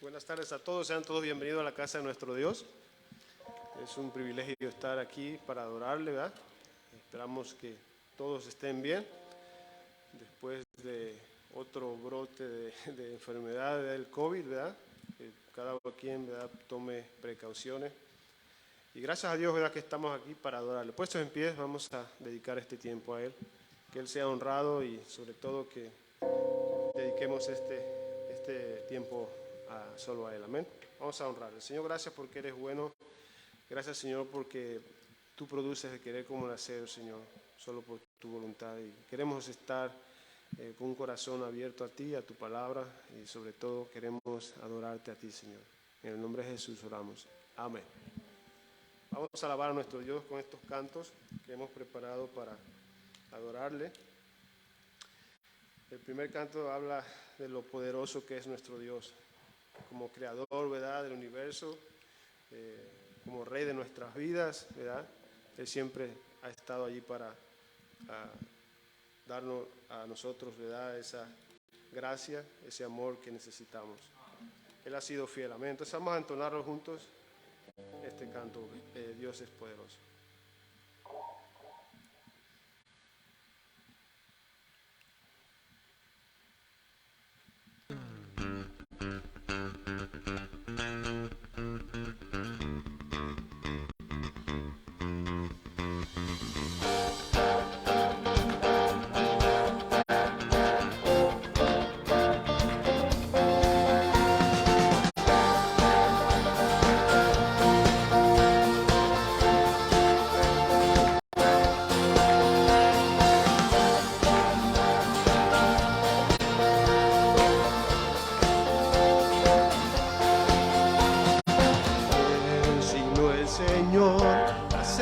Buenas tardes a todos, sean todos bienvenidos a la casa de nuestro Dios. Es un privilegio estar aquí para adorarle, ¿verdad? Esperamos que todos estén bien después de otro brote de enfermedad del COVID, ¿verdad? Que cada quien, ¿verdad?, tome precauciones. Y gracias a Dios, ¿verdad?, que estamos aquí para adorarle. Puestos en pie, vamos a dedicar este tiempo a Él. Que Él sea honrado y sobre todo que dediquemos este tiempo solo a Él. Amén. Vamos a honrarle. Señor, gracias porque eres bueno. Gracias, Señor, porque tú produces el querer como el hacer, Señor, solo por tu voluntad. Y queremos estar con un corazón abierto a ti, a tu palabra, y sobre todo queremos adorarte a ti, Señor. En el nombre de Jesús oramos. Amén. Vamos a alabar a nuestro Dios con estos cantos que hemos preparado para adorarle. El primer canto habla de lo poderoso que es nuestro Dios, como creador, ¿verdad?, del universo, como rey de nuestras vidas, ¿verdad? Él siempre ha estado allí para darnos a nosotros, ¿verdad?, esa gracia, ese amor que necesitamos. Él ha sido fiel. Amén. Entonces vamos a entonarlo juntos, este canto, Dios es poderoso.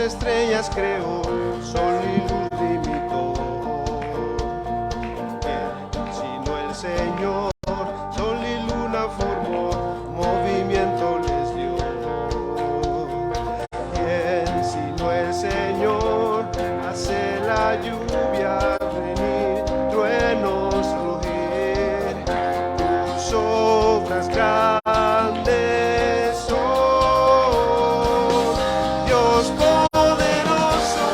Estrellas creó, sol y luz limitó. ¿Quién sino el Señor? Sol y luna formó, movimiento les dio. ¿Quién sino el Señor? Hace la lluvia venir, truenos rugir, tus obras grandes son. Dios poderoso,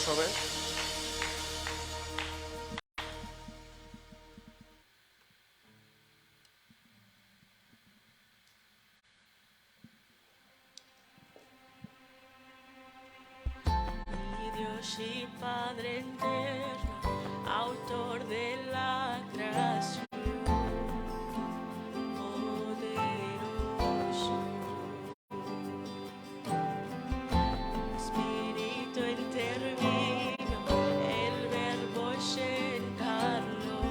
aplauso, amén. Y Padre eterno, autor de la creación, poderoso, Espíritu intervino, el Verbo se encarnó,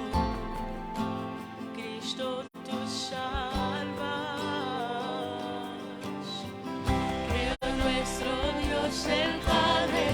Cristo tú salvas, creo nuestro Dios el Padre.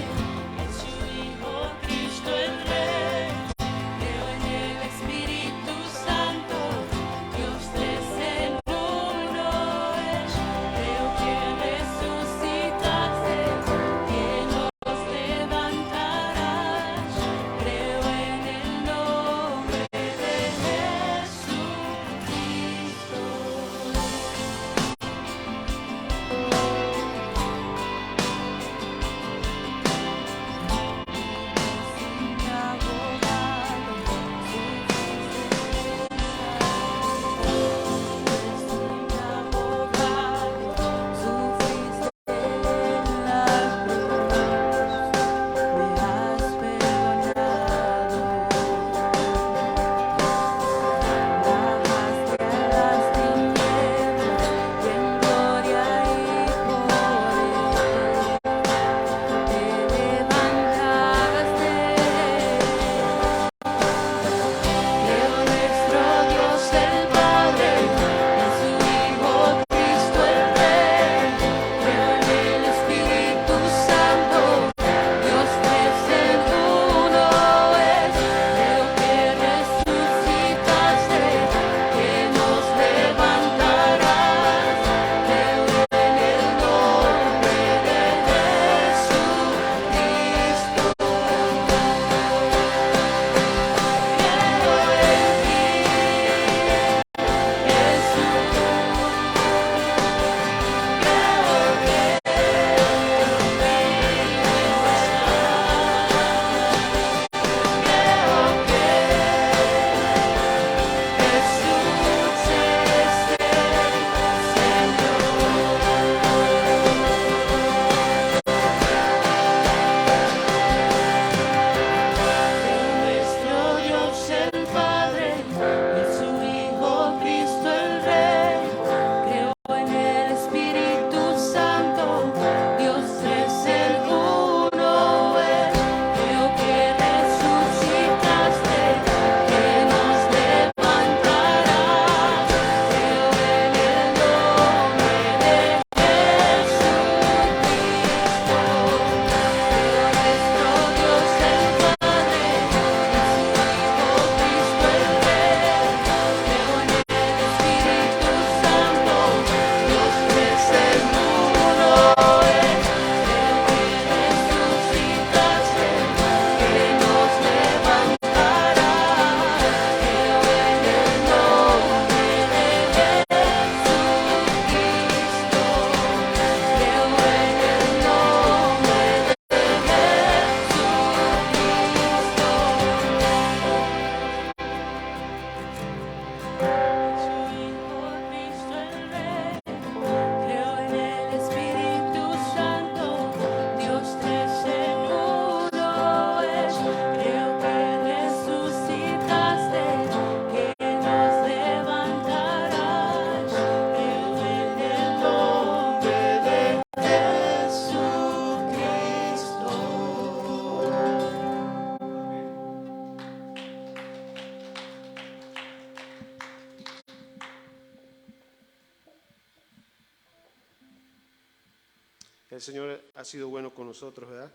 El Señor ha sido bueno con nosotros, ¿verdad?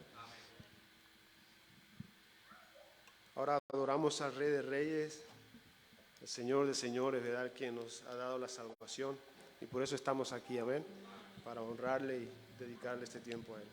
Ahora adoramos al Rey de Reyes, el Señor de Señores, ¿verdad? Quien nos ha dado la salvación. Y por eso estamos aquí, amén, para honrarle y dedicarle este tiempo a Él.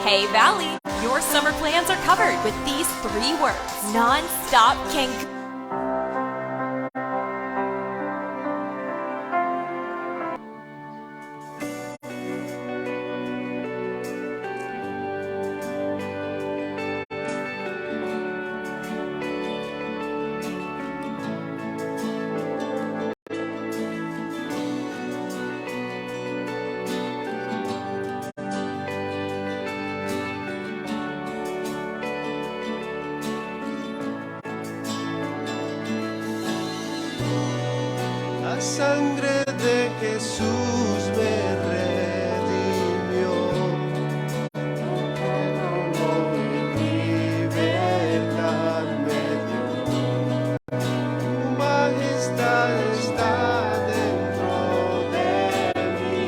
Hey Valley, your summer plans are covered with these 3 words. Non-stop Cancun. La sangre de Jesús me redimió, y libertad me dio. Tu majestad está dentro de mí,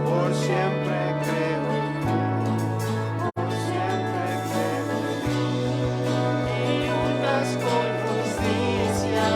por siempre creo en ti, por siempre creo en ti. Me untas con justicia.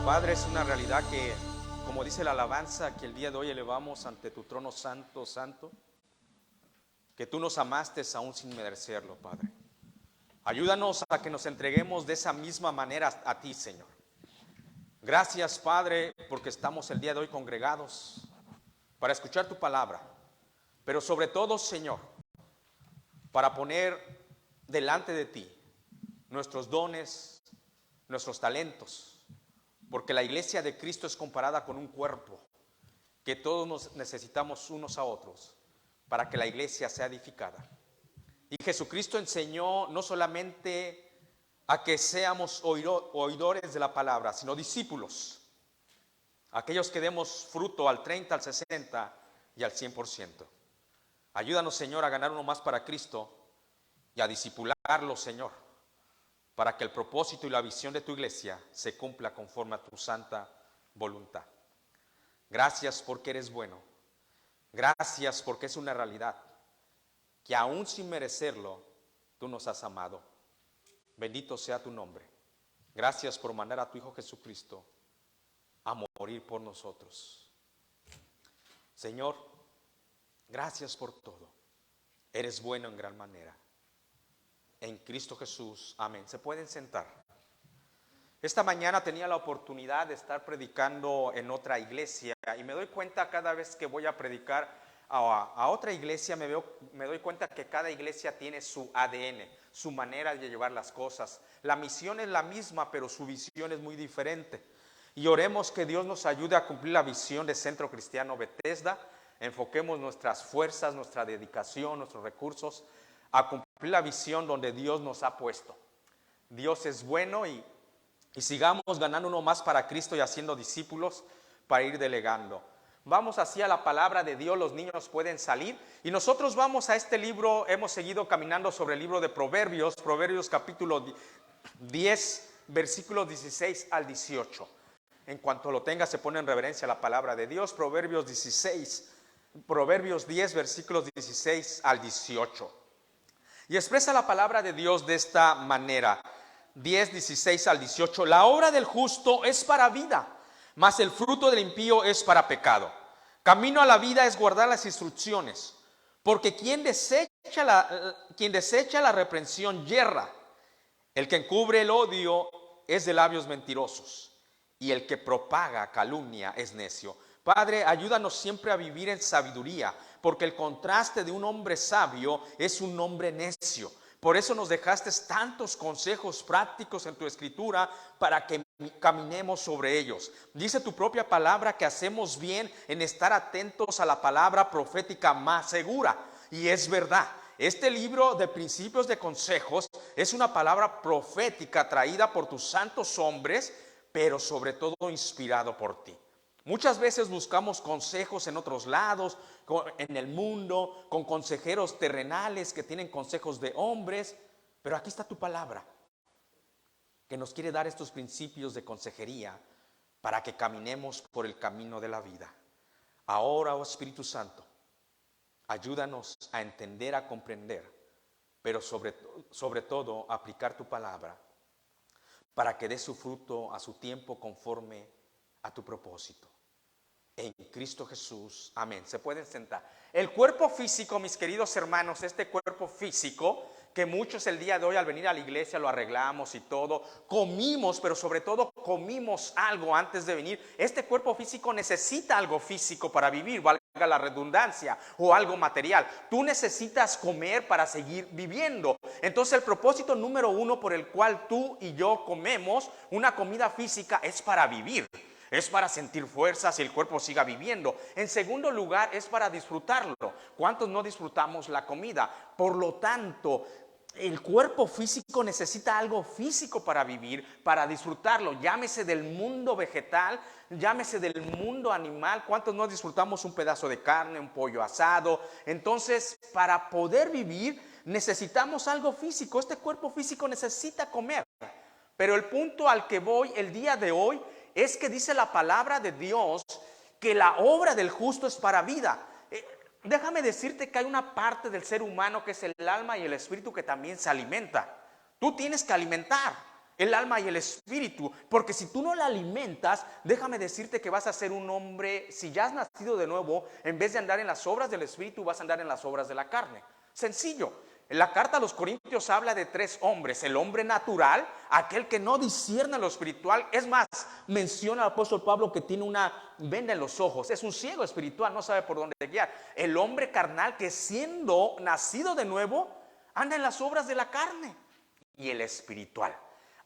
Padre, es una realidad que, como dice la alabanza, que el día de hoy elevamos ante tu trono santo, santo, que tú nos amaste aún sin merecerlo, Padre. Ayúdanos a que nos entreguemos de esa misma manera a ti, Señor. Gracias, Padre, porque estamos el día de hoy congregados para escuchar tu palabra, pero sobre todo, Señor, para poner delante de ti nuestros dones, nuestros talentos, porque la iglesia de Cristo es comparada con un cuerpo, que todos nos necesitamos unos a otros para que la iglesia sea edificada. Y Jesucristo enseñó no solamente a que seamos oidores de la palabra, sino discípulos, aquellos que demos fruto al 30, al 60 y al 100%. Ayúdanos, Señor, a ganar uno más para Cristo y a discipularlo, Señor, para que el propósito y la visión de tu iglesia se cumpla conforme a tu santa voluntad. Gracias porque eres bueno. Gracias porque es una realidad que aún sin merecerlo, tú nos has amado. Bendito sea tu nombre. Gracias por mandar a tu Hijo Jesucristo a morir por nosotros. Señor, gracias por todo. Eres bueno en gran manera. En Cristo Jesús, amén. Se pueden sentar. Esta mañana tenía la oportunidad de estar predicando en otra iglesia y me doy cuenta cada vez que voy a predicar a otra iglesia, me doy cuenta que cada iglesia tiene su ADN, su manera de llevar las cosas. La misión es la misma, pero su visión es muy diferente. Y oremos que Dios nos ayude a cumplir la visión de Centro Cristiano Bethesda. Enfoquemos nuestras fuerzas, nuestra dedicación, nuestros recursos a cumplir la visión donde Dios nos ha puesto. Dios es bueno y sigamos ganando uno más para Cristo y haciendo discípulos para ir delegando. Vamos hacia la palabra de Dios, los niños pueden salir y nosotros vamos a este libro. Hemos seguido caminando sobre el libro de Proverbios, Proverbios capítulo 10, versículos 16 al 18. En cuanto lo tenga, se pone en reverencia a la palabra de Dios. Proverbios 10, versículos 16 al 18. Y expresa la palabra de Dios de esta manera, 10, 16 al 18. La obra del justo es para vida, mas el fruto del impío es para pecado. Camino a la vida es guardar las instrucciones, porque quien desecha la reprensión yerra. El que encubre el odio es de labios mentirosos, y el que propaga calumnia es necio. Padre, ayúdanos siempre a vivir en sabiduría, porque el contraste de un hombre sabio es un hombre necio. Por eso nos dejaste tantos consejos prácticos en tu escritura para que caminemos sobre ellos. Dice tu propia palabra que hacemos bien en estar atentos a la palabra profética más segura. Y es verdad, este libro de principios de consejos es una palabra profética traída por tus santos hombres, pero sobre todo inspirado por ti. Muchas veces buscamos consejos en otros lados, en el mundo, con consejeros terrenales que tienen consejos de hombres, pero aquí está tu palabra, que nos quiere dar estos principios de consejería para que caminemos por el camino de la vida. Ahora, oh Espíritu Santo, ayúdanos a entender, a comprender, pero sobre todo a aplicar tu palabra para que dé su fruto a su tiempo conforme a tu propósito. En Cristo Jesús, amén. Se pueden sentar. El cuerpo físico, mis queridos hermanos, este cuerpo físico que muchos el día de hoy al venir a la iglesia lo arreglamos y todo, comimos, pero sobre todo comimos algo antes de venir. Este cuerpo físico necesita algo físico para vivir, valga la redundancia, o algo material. Tú necesitas comer para seguir viviendo. Entonces el propósito número uno por el cual tú y yo comemos una comida física es para vivir. Es para sentir fuerzas y el cuerpo siga viviendo. En segundo lugar, es para disfrutarlo. ¿Cuántos no disfrutamos la comida? Por lo tanto, el cuerpo físico necesita algo físico para vivir, para disfrutarlo. Llámese del mundo vegetal, llámese del mundo animal. ¿Cuántos no disfrutamos un pedazo de carne, un pollo asado? Entonces, para poder vivir, necesitamos algo físico. Este cuerpo físico necesita comer. Pero el punto al que voy el día de hoy es que dice la palabra de Dios que la obra del justo es para vida. Déjame decirte que hay una parte del ser humano que es el alma y el espíritu que también se alimenta. Tú tienes que alimentar. el alma y el espíritu, porque si tú no la alimentas, déjame decirte que vas a ser un hombre, si ya has nacido de nuevo, en vez de andar en las obras del espíritu, vas a andar en las obras de la carne. Sencillo. En la carta a los Corintios habla de 3 hombres: el hombre natural, aquel que no discierne lo espiritual. Es más, menciona al apóstol Pablo que tiene una venda en los ojos, es un ciego espiritual, no sabe por dónde guiar. El hombre carnal, que siendo nacido de nuevo, anda en las obras de la carne. Y el espiritual,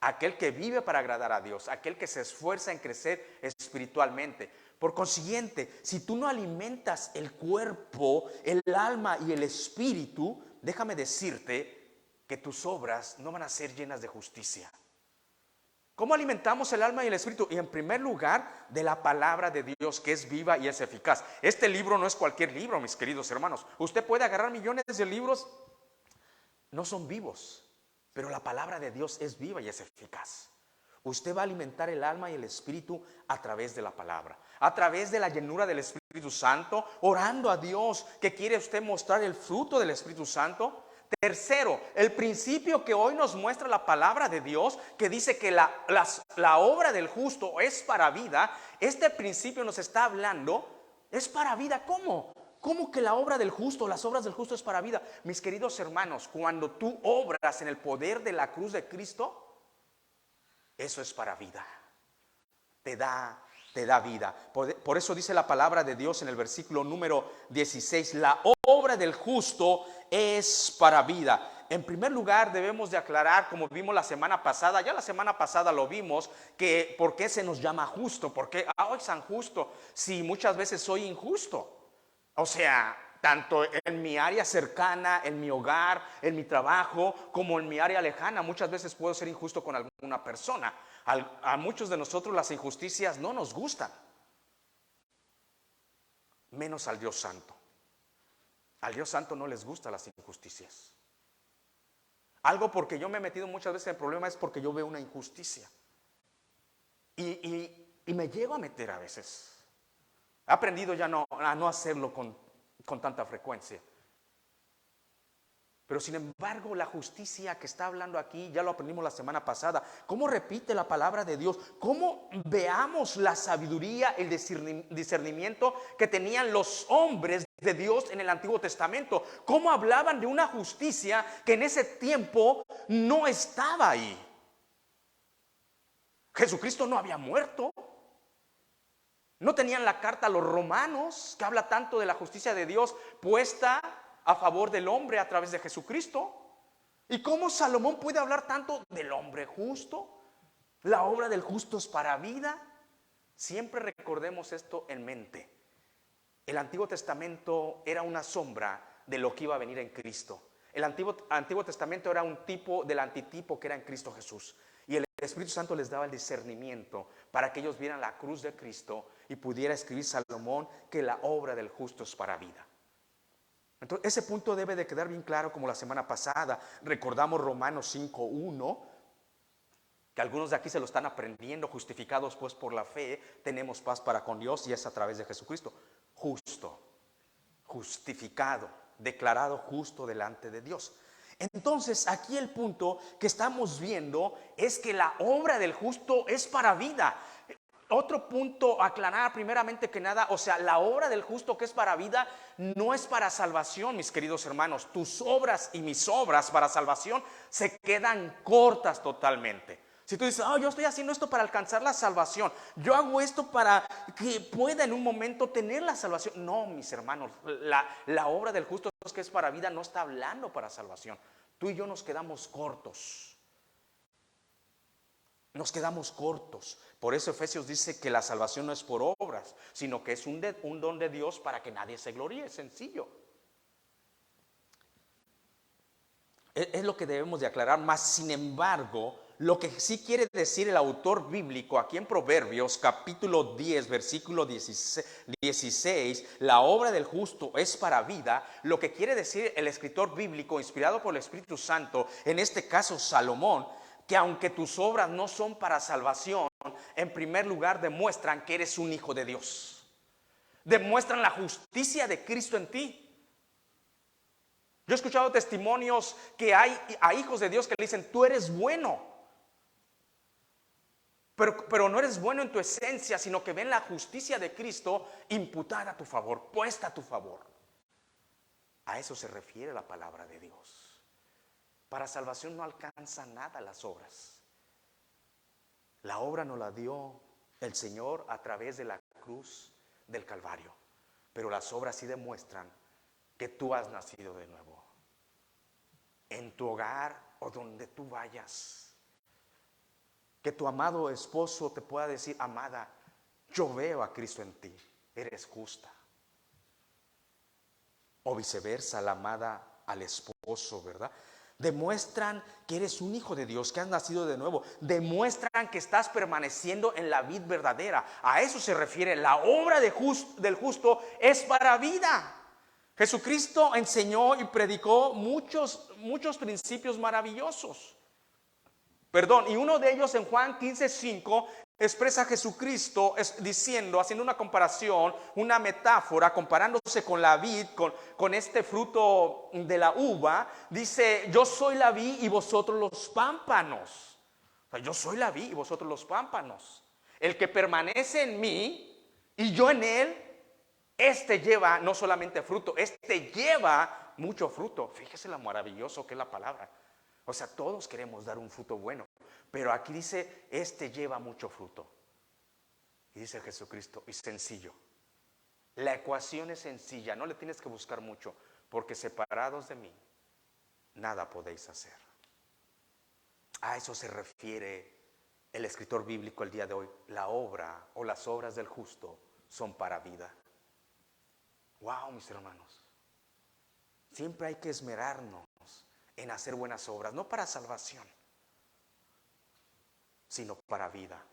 aquel que vive para agradar a Dios, aquel que se esfuerza en crecer espiritualmente. Por consiguiente, si tú no alimentas el cuerpo, el alma y el espíritu, déjame decirte que tus obras no van a ser llenas de justicia. ¿Cómo alimentamos el alma y el espíritu? Y en primer lugar, de la palabra de Dios, que es viva y es eficaz. Este libro no es cualquier libro, mis queridos hermanos. Usted puede agarrar millones de libros, no son vivos, pero la palabra de Dios es viva y es eficaz. Usted va a alimentar el alma y el espíritu a través de la palabra, a través de la llenura del Espíritu Santo, orando a Dios que quiere usted mostrar el fruto del Espíritu Santo. Tercero, el principio que hoy nos muestra la palabra de Dios, que dice que la obra del justo es para vida. Este principio nos está hablando, es para vida. ¿Cómo? ¿Cómo que la obra del justo, las obras del justo es para vida? Mis queridos hermanos, cuando tú obras en el poder de la cruz de Cristo, eso es para vida. Te da vida. Por eso dice la palabra de Dios en el versículo número 16: la obra del justo es para vida. En primer lugar, debemos de aclarar, como vimos la semana pasada, ya la semana pasada lo vimos, que por qué se nos llama justo. ¿Por qué hoy San Justo? Si muchas veces soy injusto. O sea, tanto en mi área cercana, en mi hogar, en mi trabajo, como en mi área lejana, muchas veces puedo ser injusto con alguna persona. A muchos de nosotros las injusticias no nos gustan, menos al Dios Santo. Al Dios Santo no les gustan las injusticias. Algo porque yo me he metido muchas veces en problemas es porque yo veo una injusticia. Y me llego a meter a veces. He aprendido ya a no hacerlo con tanta frecuencia. Pero sin embargo, la justicia que está hablando aquí, ya lo aprendimos la semana pasada. ¿Cómo repite la palabra de Dios? ¿Cómo veamos la sabiduría, el discernimiento que tenían los hombres de Dios en el Antiguo Testamento? ¿Cómo hablaban de una justicia que en ese tiempo no estaba ahí? Jesucristo no había muerto. No tenían la carta a los romanos, que habla tanto de la justicia de Dios puesta a favor del hombre a través de Jesucristo. ¿Y cómo Salomón puede hablar tanto del hombre justo? La obra del justo es para vida. Siempre recordemos esto en mente. El Antiguo Testamento era una sombra de lo que iba a venir en Cristo. El Antiguo Testamento era un tipo del antitipo que era en Cristo Jesús. Y el Espíritu Santo les daba el discernimiento para que ellos vieran la cruz de Cristo y pudiera escribir Salomón que la obra del justo es para vida. Entonces, ese punto debe de quedar bien claro, como la semana pasada. Recordamos Romanos 5:1, que algunos de aquí se lo están aprendiendo. Justificados pues por la fe, tenemos paz para con Dios, y es a través de Jesucristo. Justo, justificado, declarado justo delante de Dios. Entonces, aquí el punto que estamos viendo es que la obra del justo es para vida. Otro punto a aclarar primeramente que nada, o sea, la obra del justo que es para vida no es para salvación, mis queridos hermanos. Tus obras y mis obras para salvación se quedan cortas totalmente. Si tú dices, yo estoy haciendo esto para alcanzar la salvación, yo hago esto para que pueda en un momento tener la salvación. No, mis hermanos, la obra del justo que es para vida no está hablando para salvación. Tú y yo nos quedamos cortos. Nos quedamos cortos. Por eso Efesios dice que la salvación no es por obras, sino que es un don de Dios para que nadie se gloríe. Es sencillo. Es lo que debemos de aclarar. Más sin embargo, lo que sí quiere decir el autor bíblico aquí en Proverbios capítulo 10 versículo 16, la obra del justo es para vida. Lo que quiere decir el escritor bíblico inspirado por el Espíritu Santo, en este caso Salomón, que aunque tus obras no son para salvación, en primer lugar demuestran que eres un hijo de Dios. Demuestran la justicia de Cristo en ti. Yo he escuchado testimonios que hay a hijos de Dios que le dicen, tú eres bueno. pero no eres bueno en tu esencia, sino que ven la justicia de Cristo imputada a tu favor, puesta a tu favor. A eso se refiere la palabra de Dios. Para salvación no alcanza nada las obras. La obra nos la dio el Señor a través de la cruz del Calvario. Pero las obras sí demuestran que tú has nacido de nuevo. En tu hogar o donde tú vayas. Que tu amado esposo te pueda decir: amada, yo veo a Cristo en ti, eres justa. O viceversa, la amada al esposo, ¿verdad? Demuestran que eres un hijo de Dios, que has nacido de nuevo. Demuestran que estás permaneciendo en la vid verdadera. A eso se refiere. La obra del justo es para vida. Jesucristo enseñó y predicó muchos principios maravillosos. Y uno de ellos en Juan 15:5 expresa a Jesucristo diciendo, haciendo una comparación, una metáfora, comparándose con la vid, con este fruto de la uva. Dice: yo soy la vid y vosotros los pámpanos. O sea, yo soy la vid y vosotros los pámpanos. El que permanece en mí y yo en él, este lleva no solamente fruto, este lleva mucho fruto. Fíjese lo maravilloso que es la palabra. O sea, todos queremos dar un fruto bueno, pero aquí dice: este lleva mucho fruto. Y dice Jesucristo, y sencillo. La ecuación es sencilla, no le tienes que buscar mucho, porque separados de mí, nada podéis hacer. A eso se refiere el escritor bíblico el día de hoy. La obra o las obras del justo son para vida. Wow, mis hermanos. Siempre hay que esmerarnos en hacer buenas obras, no para salvación, sino para vida.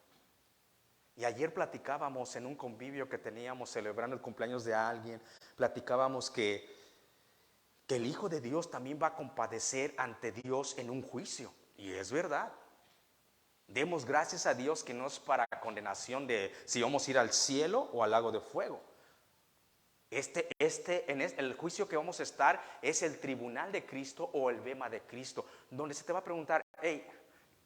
Y ayer platicábamos en un convivio que teníamos celebrando el cumpleaños de alguien, platicábamos que el Hijo de Dios también va a compadecer ante Dios en un juicio. Y es verdad. Demos gracias a Dios que no es para condenación de si vamos a ir al cielo o al lago de fuego. El juicio que vamos a estar es el tribunal de Cristo o el bema de Cristo, donde se te va a preguntar: hey,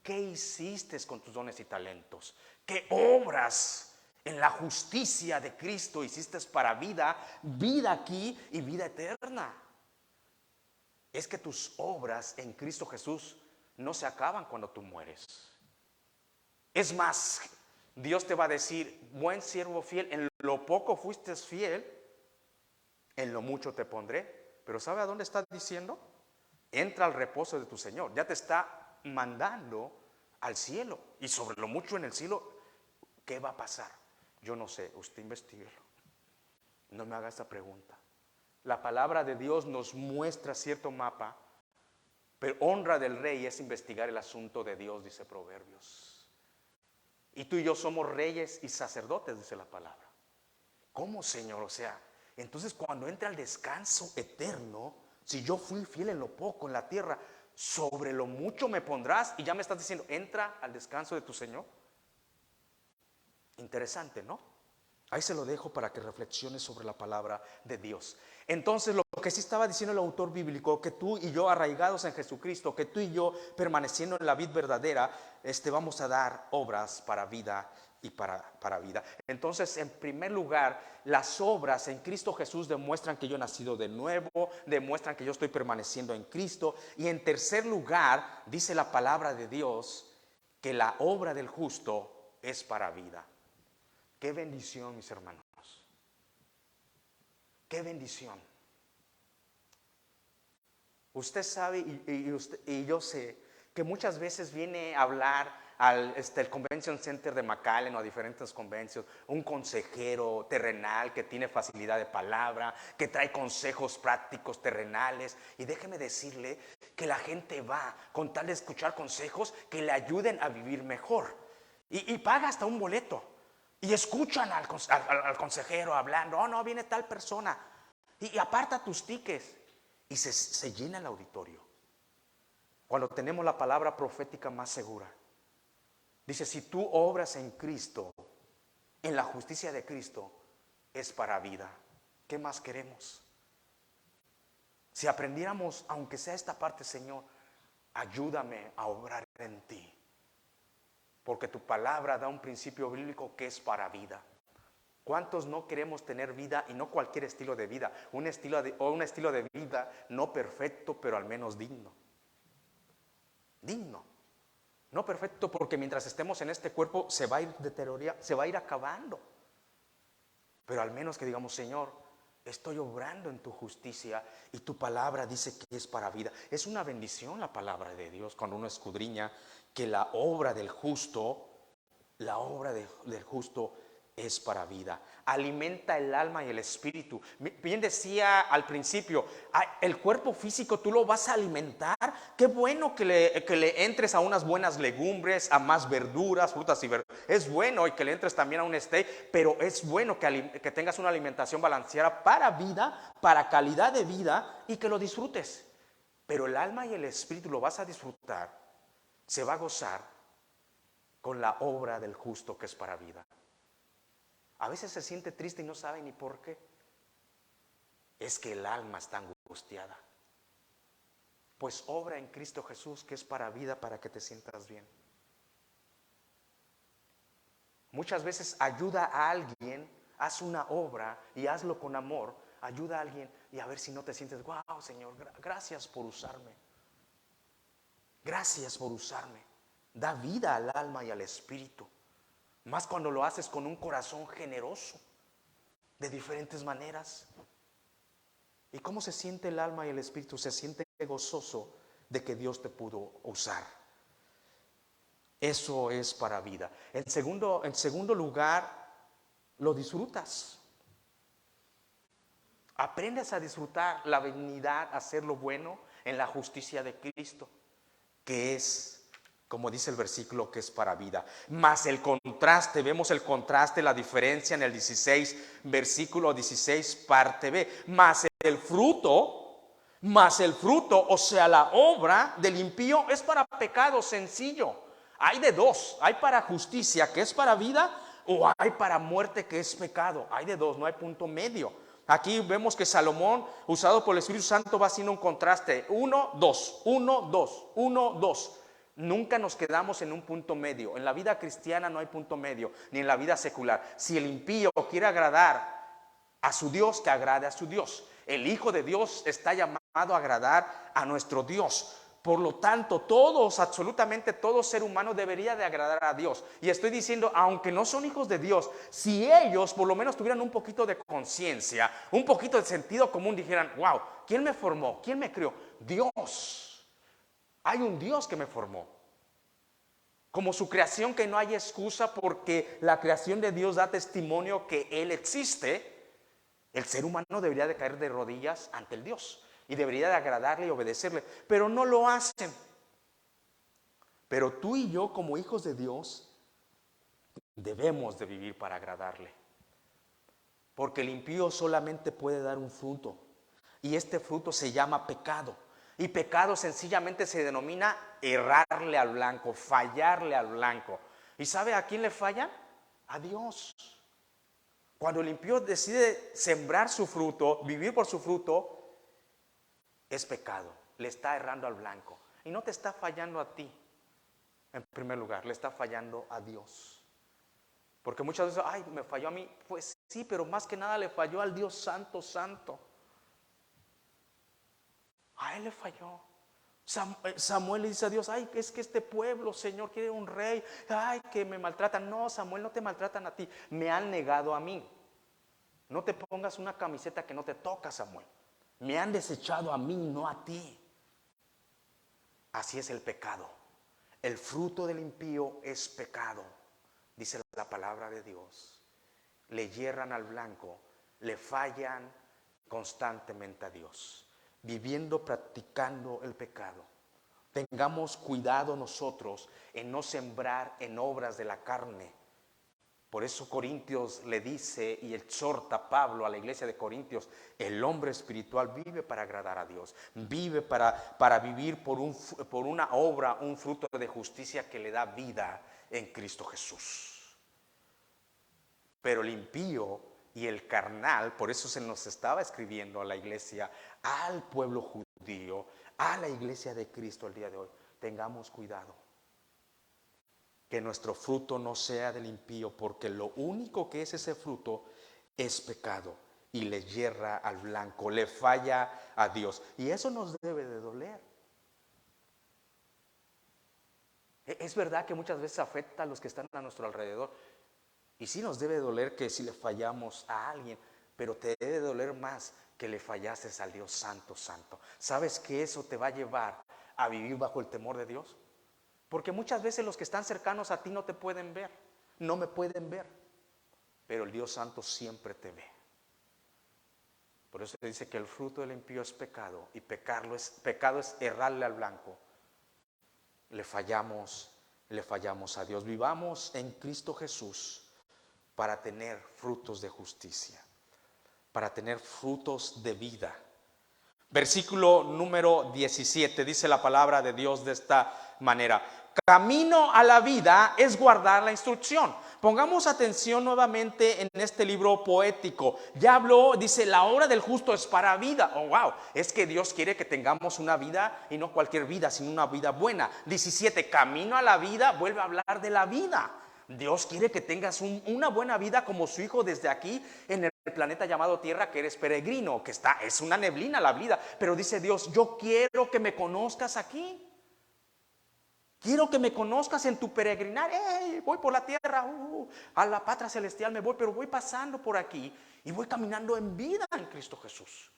¿qué hiciste con tus dones y talentos? ¿Qué obras en la justicia de Cristo hiciste para vida aquí y vida eterna? Es que tus obras en Cristo Jesús no se acaban cuando tú mueres. Es más, Dios te va a decir: buen siervo fiel, en lo poco fuiste fiel, en lo mucho te pondré. Pero ¿sabe a dónde está diciendo? Entra al reposo de tu Señor. Ya te está mandando al cielo. Y sobre lo mucho en el cielo, ¿qué va a pasar? Yo no sé, usted investíguelo. No me haga esta pregunta. La palabra de Dios nos muestra cierto mapa, pero honra del rey es investigar el asunto de Dios, dice Proverbios. Y tú y yo somos reyes y sacerdotes, dice la palabra. ¿Cómo, Señor? O sea, entonces cuando entre al descanso eterno, si yo fui fiel en lo poco en la tierra, sobre lo mucho me pondrás. Y ya me estás diciendo: entra al descanso de tu Señor. Interesante, ¿no? Ahí se lo dejo para que reflexione sobre la palabra de Dios. Entonces, lo que sí estaba diciendo el autor bíblico, que tú y yo arraigados en Jesucristo, que tú y yo permaneciendo en la vid verdadera, vamos a dar obras para vida y para vida. Entonces, en primer lugar, las obras en Cristo Jesús demuestran que yo he nacido de nuevo, demuestran que yo estoy permaneciendo en Cristo. Y en tercer lugar, dice la palabra de Dios que la obra del justo es para vida. Qué bendición, mis hermanos. Qué bendición. Usted sabe y yo sé que muchas veces viene a hablar al Convention Center de McAllen o a diferentes convenciones, un consejero terrenal que tiene facilidad de palabra, que trae consejos prácticos terrenales. Y déjeme decirle que la gente va con tal de escuchar consejos que le ayuden a vivir mejor. Y paga hasta un boleto. Y escuchan al consejero hablando: oh, no, viene tal persona. Y aparta tus tickets. Y se llena el auditorio. Cuando tenemos la palabra profética más segura. Dice: si tú obras en Cristo, en la justicia de Cristo, es para vida. ¿Qué más queremos? Si aprendiéramos, aunque sea esta parte: Señor, ayúdame a obrar en ti. porque tu palabra da un principio bíblico que es para vida. ¿Cuántos no queremos tener vida y no cualquier estilo de vida? Un estilo de vida no perfecto, pero al menos digno. Digno. No perfecto porque mientras estemos en este cuerpo se va a ir deteriorando, se va a ir acabando. Pero al menos que digamos, Señor, estoy obrando en tu justicia y tu palabra dice que es para vida. Es una bendición la palabra de Dios cuando uno escudriña que la obra del justo es para vida. Alimenta el alma y el espíritu. Bien decía al principio, el cuerpo físico tú lo vas a alimentar. Qué bueno que le entres a unas buenas legumbres, a más verduras, frutas y verduras. Es bueno y que le entres también a un steak, pero es bueno que tengas una alimentación balanceada para vida, para calidad de vida y que lo disfrutes. Pero el alma y el espíritu lo vas a disfrutar, se va a gozar con la obra del justo que es para vida. A veces se siente triste y no sabe ni por qué. Es que el alma está angustiada. Pues obra en Cristo Jesús que es para vida, para que te sientas bien. Muchas veces ayuda a alguien, haz una obra y hazlo con amor. Ayuda a alguien y a ver si no te sientes, wow, Señor, gracias por usarme. Gracias por usarme. Da vida al alma y al espíritu. Más cuando lo haces con un corazón generoso, de diferentes maneras. ¿Y cómo se siente el alma y el espíritu? Se siente gozoso de que Dios te pudo usar. Eso es para vida. En segundo lugar, lo disfrutas. Aprendes a disfrutar la benignidad, hacer lo bueno en la justicia de Cristo, que es, como dice el versículo, que es para vida. Más el contraste, vemos el contraste, la diferencia en el 16, versículo 16, parte B. Más el fruto, o sea, la obra del impío es para pecado sencillo. Hay de dos, hay para justicia, que es para vida, o hay para muerte, que es pecado. Hay de dos, no hay punto medio. Aquí vemos que Salomón, usado por el Espíritu Santo, va haciendo un contraste. 1, 2, 1, 2, 1, 2. Nunca nos quedamos en un punto medio. En la vida cristiana no hay punto medio, ni en la vida secular. Si el impío quiere agradar a su Dios, que agrade a su Dios. El Hijo de Dios está llamado a agradar a nuestro Dios. Por lo tanto, absolutamente todo ser humano debería de agradar a Dios. Y estoy diciendo, aunque no son hijos de Dios, si ellos por lo menos tuvieran un poquito de conciencia, un poquito de sentido común, dijeran, wow, ¿quién me formó? ¿Quién me crió? Dios. Hay un Dios que me formó. Como su creación, que no hay excusa, porque la creación de Dios da testimonio que Él existe. El ser humano debería de caer de rodillas ante el Dios y debería de agradarle y obedecerle, pero no lo hacen. Pero tú y yo, como hijos de Dios, debemos de vivir para agradarle, porque el impío solamente puede dar un fruto, y este fruto se llama pecado. Y pecado sencillamente se denomina errarle al blanco, fallarle al blanco. ¿Y sabe a quién le fallan? A Dios. Cuando el impío decide sembrar su fruto, vivir por su fruto, es pecado. Le está errando al blanco. Y no te está fallando a ti, en primer lugar, le está fallando a Dios. Porque muchas veces, ay, me falló a mí. Pues sí, pero más que nada le falló al Dios santo, santo. A él le falló. Samuel le dice a Dios, ay, es que este pueblo, Señor, quiere un rey. Ay, que me maltratan. No, Samuel, no te maltratan a ti. Me han negado a mí. No te pongas una camiseta que no te toca, Samuel. Me han desechado a mí, no a ti. Así es el pecado. El fruto del impío es pecado, dice la palabra de Dios. Le hierran al blanco, le fallan constantemente a Dios, viviendo, practicando el pecado. Tengamos cuidado nosotros en no sembrar en obras de la carne. Por eso Corintios le dice y exhorta Pablo a la iglesia de Corintios, el hombre espiritual vive para agradar a Dios, vive para vivir por una obra, un fruto de justicia que le da vida en Cristo Jesús. Pero el impío y el carnal, por eso se nos estaba escribiendo a la iglesia, al pueblo judío, a la iglesia de Cristo el día de hoy, tengamos cuidado. que nuestro fruto no sea del impío, porque lo único que es ese fruto es pecado y le yerra al blanco, le falla a Dios. Y eso nos debe de doler. Es verdad que muchas veces afecta a los que están a nuestro alrededor. Y sí nos debe doler que si le fallamos a alguien, pero te debe doler más que le fallases al Dios Santo, Santo. ¿Sabes que eso te va a llevar a vivir bajo el temor de Dios? Porque muchas veces los que están cercanos a ti no te pueden ver, no me pueden ver, pero el Dios Santo siempre te ve. Por eso dice que el fruto del impío es pecado, y pecado es errarle al blanco. Le fallamos a Dios. Vivamos en Cristo Jesús para tener frutos de justicia, para tener frutos de vida. Versículo número 17 dice la palabra de Dios de esta manera: camino a la vida es guardar la instrucción. Pongamos atención nuevamente en este libro poético. Ya habló, dice, la obra del justo es para vida. Oh, wow, es que Dios quiere que tengamos una vida, y no cualquier vida, sino una vida buena. 17, camino a la vida, vuelve a hablar de la vida. Dios quiere que tengas una buena vida como su hijo desde aquí en el planeta llamado Tierra, que eres peregrino, que es una neblina la vida. Pero dice Dios, yo quiero que me conozcas aquí. Quiero que me conozcas en tu peregrinar. Voy por la tierra, a la patria celestial me voy, pero voy pasando por aquí y voy caminando en vida en Cristo Jesús.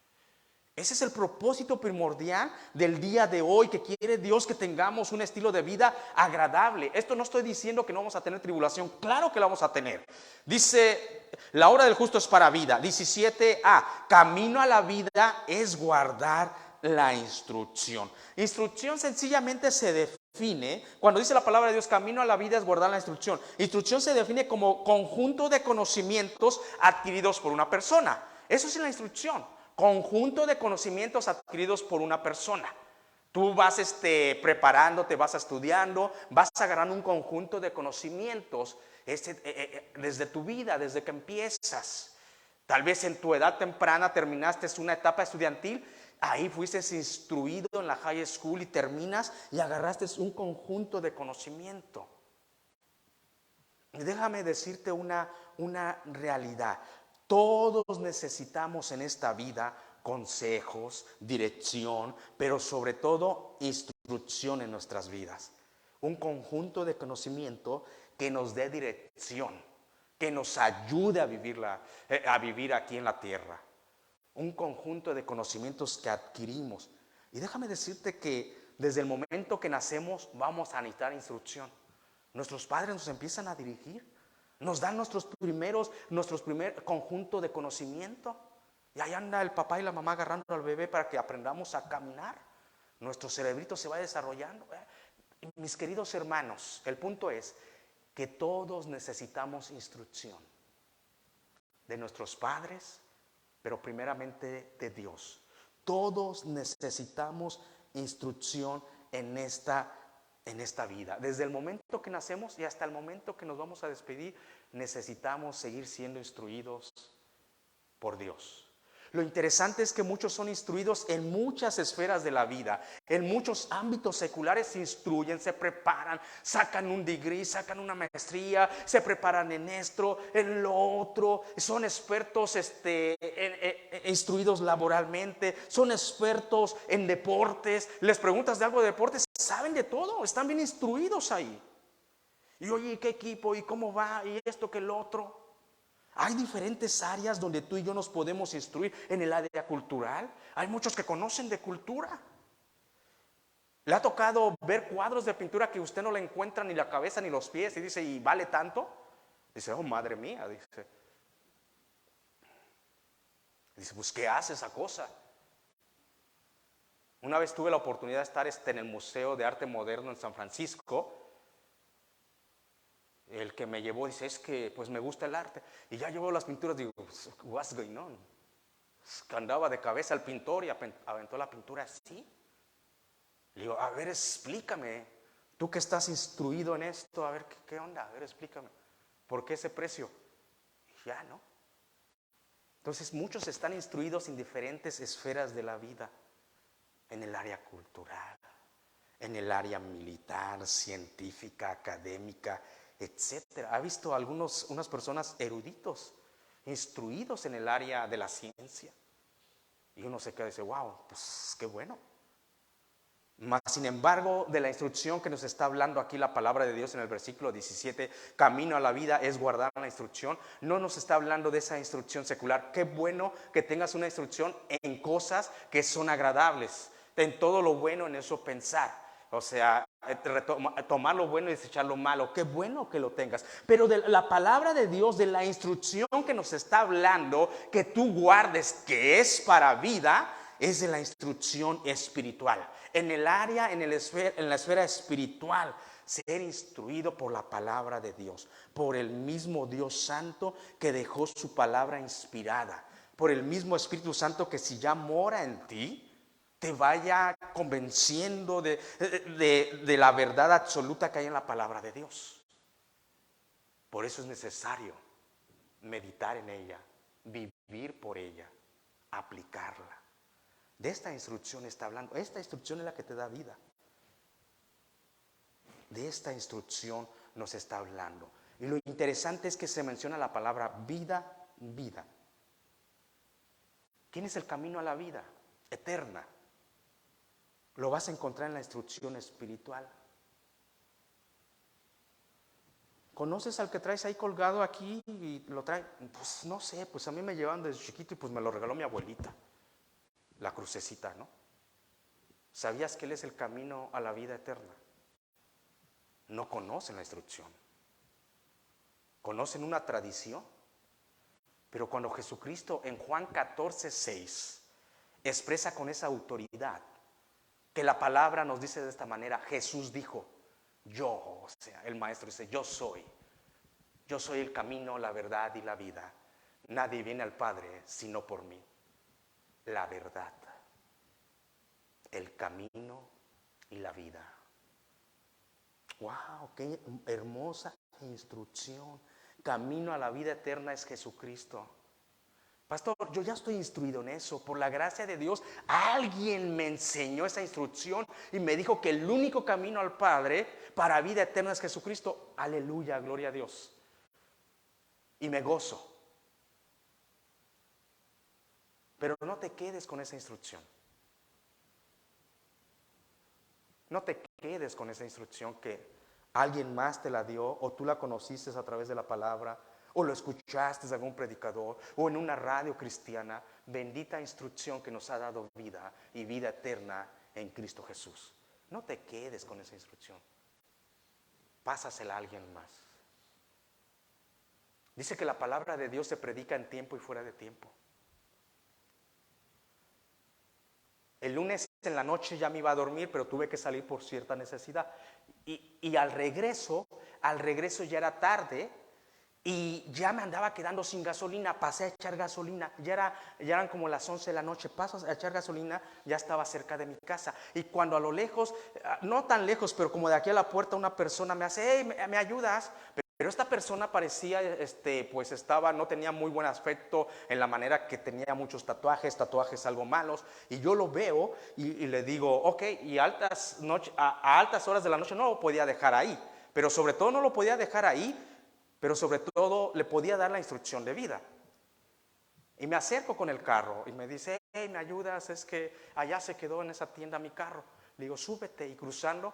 Ese es el propósito primordial del día de hoy, que quiere Dios que tengamos un estilo de vida agradable. Esto no estoy diciendo que no vamos a tener tribulación, claro que la vamos a tener. Dice, la obra del justo es para vida. 17a, camino a la vida es guardar la instrucción. Instrucción sencillamente se define, cuando dice la palabra de Dios, camino a la vida es guardar la instrucción. Instrucción se define como conjunto de conocimientos adquiridos por una persona. Eso es la instrucción. Conjunto de conocimientos adquiridos por una persona. Tú vas preparándote, vas estudiando, vas agarrando un conjunto de conocimientos desde tu vida, desde que empiezas. Tal vez en tu edad temprana terminaste una etapa estudiantil, ahí fuiste instruido en la high school y terminas y agarraste un conjunto de conocimiento. Y déjame decirte una realidad. Todos necesitamos en esta vida consejos, dirección, pero sobre todo instrucción en nuestras vidas. Un conjunto de conocimiento que nos dé dirección, que nos ayude a vivir aquí en la tierra. Un conjunto de conocimientos que adquirimos. Y déjame decirte que desde el momento que nacemos vamos a necesitar instrucción. Nuestros padres nos empiezan a dirigir. Nos dan nuestros primer conjunto de conocimiento. Y ahí anda el papá y la mamá agarrando al bebé para que aprendamos a caminar. Nuestro cerebrito se va desarrollando. Mis queridos hermanos, el punto es que todos necesitamos instrucción. De nuestros padres, pero primeramente de Dios. Todos necesitamos instrucción en esta vida. Desde el momento que nacemos y hasta el momento que nos vamos a despedir, necesitamos seguir siendo instruidos por Dios. Lo interesante es que muchos son instruidos en muchas esferas de la vida. En muchos ámbitos seculares se instruyen, se preparan, sacan un degree, sacan una maestría, se preparan en esto, en lo otro. Son expertos instruidos laboralmente, son expertos en deportes. Les preguntas de algo de deportes, saben de todo, están bien instruidos ahí. Y oye, ¿qué equipo? ¿Y cómo va? ¿Y esto que el otro? Hay diferentes áreas donde tú y yo nos podemos instruir. En el área cultural hay muchos que conocen de cultura. ¿Le ha tocado ver cuadros de pintura que usted no le encuentra ni la cabeza ni los pies y dice, ¿y vale tanto? Dice, oh madre mía, dice, pues ¿qué hace esa cosa? Una vez tuve la oportunidad de estar en el Museo de Arte Moderno en San Francisco. El que me llevó dice, es que pues me gusta el arte. Y ya llevó las pinturas, digo, what's going on? Que andaba de cabeza el pintor y aventó la pintura así. Le digo, a ver, explícame, tú que estás instruido en esto, a ver, ¿qué onda? A ver, explícame, ¿por qué ese precio? Y ya, ¿no? Entonces muchos están instruidos en diferentes esferas de la vida. En el área cultural, en el área militar, científica, académica, etcétera. Ha visto unas personas eruditos, instruidos en el área de la ciencia. Y uno se queda y dice, wow, pues qué bueno. Mas, sin embargo, de la instrucción que nos está hablando aquí la palabra de Dios en el versículo 17, camino a la vida es guardar la instrucción, no nos está hablando de esa instrucción secular. Qué bueno que tengas una instrucción en cosas que son agradables, en todo lo bueno, en eso pensar. O sea, tomar lo bueno y desechar lo malo. Qué bueno que lo tengas. Pero de la palabra de Dios, de la instrucción que nos está hablando, que tú guardes, que es para vida, es de la instrucción espiritual. En el área, en la esfera espiritual, ser instruido por la palabra de Dios, por el mismo Dios Santo que dejó su palabra inspirada, por el mismo Espíritu Santo que si ya mora en ti, te vaya convenciendo de la verdad absoluta que hay en la palabra de Dios. Por eso es necesario meditar en ella, vivir por ella, aplicarla. De esta instrucción está hablando. Esta instrucción es la que te da vida. De esta instrucción nos está hablando. Y lo interesante es que se menciona la palabra vida, vida. ¿Quién es el camino a la vida eterna? Lo vas a encontrar en la instrucción espiritual. ¿Conoces al que traes ahí colgado aquí y lo trae? Pues no sé, pues a mí me llevaban desde chiquito y pues me lo regaló mi abuelita. La crucecita, ¿no? ¿Sabías que Él es el camino a la vida eterna? No conocen la instrucción. Conocen una tradición. Pero cuando Jesucristo en Juan 14:6 expresa con esa autoridad que la palabra nos dice de esta manera, Jesús dijo, yo, o sea, el maestro dice, yo soy el camino, la verdad y la vida. Nadie viene al Padre sino por mí. La verdad, el camino y la vida. Wow, qué hermosa instrucción. Camino a la vida eterna es Jesucristo. Pastor, yo ya estoy instruido en eso. Por la gracia de Dios, alguien me enseñó esa instrucción y me dijo que el único camino al Padre para vida eterna es Jesucristo. Aleluya, gloria a Dios. Y me gozo. Pero no te quedes con esa instrucción. No te quedes con esa instrucción que alguien más te la dio o tú la conociste a través de la palabra o lo escuchaste de algún predicador o en una radio cristiana. Bendita instrucción que nos ha dado vida y vida eterna en Cristo Jesús. No te quedes con esa instrucción. Pásasela a alguien más. Dice que la palabra de Dios se predica en tiempo y fuera de tiempo. El lunes en la noche ya me iba a dormir, pero tuve que salir por cierta necesidad. Y al regreso ya era tarde y ya me andaba quedando sin gasolina. Pasé a echar gasolina. Ya eran como las 11 de la noche. Paso a echar gasolina, ya estaba cerca de mi casa. Y cuando a lo lejos, no tan lejos, pero como de aquí a la puerta, una persona me hace, hey, ¿me ayudas? Pero esta persona parecía, pues no tenía muy buen aspecto en la manera que tenía muchos tatuajes algo malos. Y yo lo veo y le digo, ok, y a altas horas de la noche no lo podía dejar ahí. Pero sobre todo no lo podía dejar ahí, pero sobre todo le podía dar la instrucción de vida. Y me acerco con el carro y me dice, hey, ¿me ayudas? Es que allá se quedó en esa tienda mi carro. Le digo, súbete, y cruzando,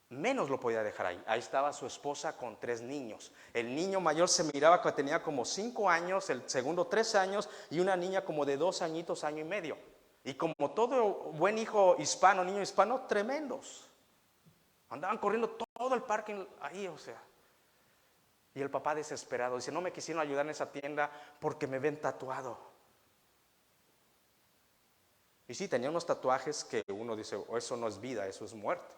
menos lo podía dejar ahí. Ahí estaba su esposa con 3 niños. El niño mayor se miraba que tenía como 5 años, el segundo 3 años y una niña como de 2 añitos, año y medio. Y como todo buen niño hispano, tremendos. Andaban corriendo todo el parking ahí, o sea. Y el papá desesperado dice, no me quisieron ayudar en esa tienda porque me ven tatuado. Y sí, tenía unos tatuajes que uno dice, oh, eso no es vida, eso es muerte.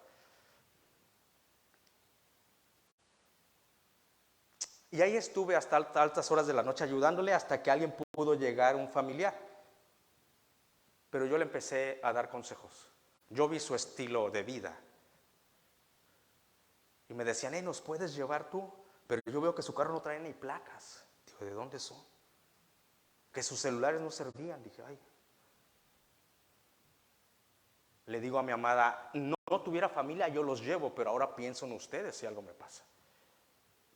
Y ahí estuve hasta altas horas de la noche ayudándole hasta que alguien pudo llegar, un familiar. Pero yo le empecé a dar consejos. Yo vi su estilo de vida. Y me decían, ¿nos puedes llevar tú? Pero yo veo que su carro no trae ni placas. Digo, ¿de dónde son? Que sus celulares no servían. Dije, ay. Le digo a mi amada, no tuviera familia, yo los llevo, pero ahora pienso en ustedes si algo me pasa.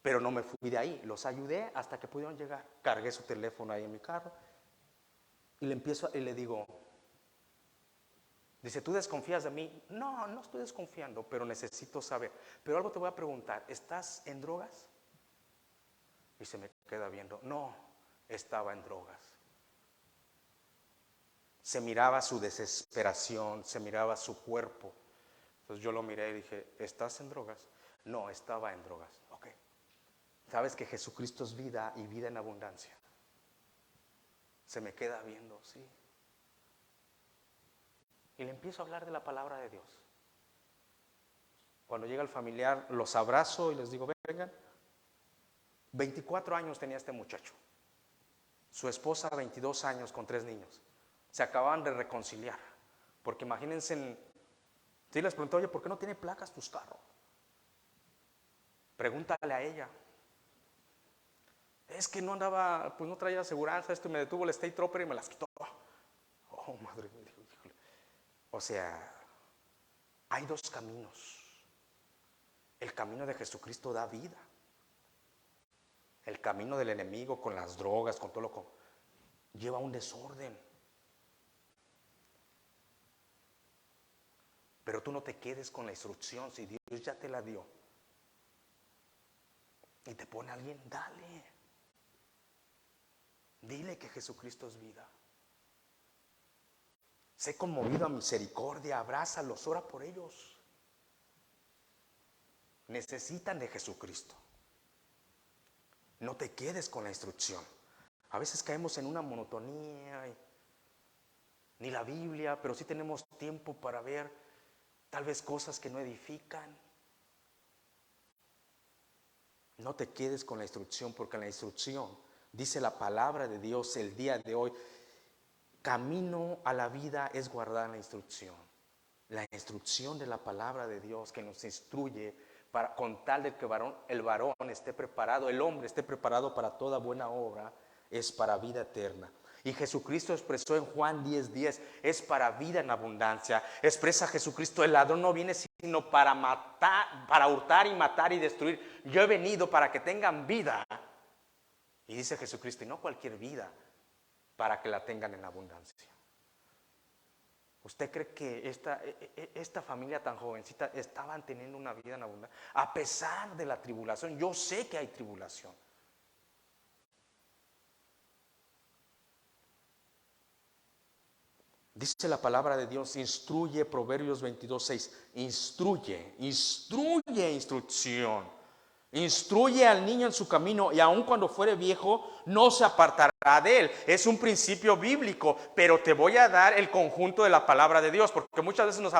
Pero no me fui de ahí, los ayudé hasta que pudieron llegar. Cargué su teléfono ahí en mi carro y le digo, dice, ¿tú desconfías de mí? No, no estoy desconfiando, pero necesito saber. Pero algo te voy a preguntar, ¿estás en drogas? Y se me queda viendo, no, estaba en drogas. Se miraba su desesperación, se miraba su cuerpo. Entonces yo lo miré y dije, ¿estás en drogas? No, estaba en drogas. Ok. ¿Sabes que Jesucristo es vida y vida en abundancia? Se me queda viendo, sí. Y le empiezo a hablar de la palabra de Dios. Cuando llega el familiar, los abrazo y les digo, vengan. 24 años tenía este muchacho. Su esposa, 22 años con 3 niños. Se acababan de reconciliar. Porque imagínense, si les pregunto, oye, ¿por qué no tiene placas tus carros? Pregúntale a ella. Es que no andaba, pues no traía aseguranza, esto, y me detuvo el State Trooper y me las quitó. Oh, madre mía. O sea, hay 2 caminos. El camino de Jesucristo da vida. El camino del enemigo con las drogas, con todo lo que lleva un desorden. Pero tú no te quedes con la instrucción, si Dios ya te la dio. Y te pone a alguien, dale. Dile que Jesucristo es vida. Sé conmovido a misericordia, abrázalos, ora por ellos. Necesitan de Jesucristo. No te quedes con la instrucción. A veces caemos en una monotonía, ni la Biblia, pero sí tenemos tiempo para ver tal vez cosas que no edifican. No te quedes con la instrucción, porque la instrucción, dice la palabra de Dios el día de hoy, camino a la vida es guardar la instrucción. La instrucción de la palabra de Dios que nos instruye para, con tal de que el varón esté preparado, el hombre esté preparado para toda buena obra, es para vida eterna. Y Jesucristo expresó en Juan 10:10, es para vida en abundancia. Expresa Jesucristo, el ladrón no viene sino para matar, para hurtar y matar y destruir. Yo he venido para que tengan vida. Y dice Jesucristo, y no cualquier vida, para que la tengan en abundancia. ¿Usted cree que esta familia tan jovencita estaban teniendo una vida en abundancia? A pesar de la tribulación, yo sé que hay tribulación. Dice la palabra de Dios, instruye, Proverbios 22:6, instruye, instrucción. Instruye al niño en su camino y aun cuando fuere viejo no se apartará de él. Es un principio bíblico, pero te voy a dar el conjunto de la palabra de Dios, porque muchas veces nos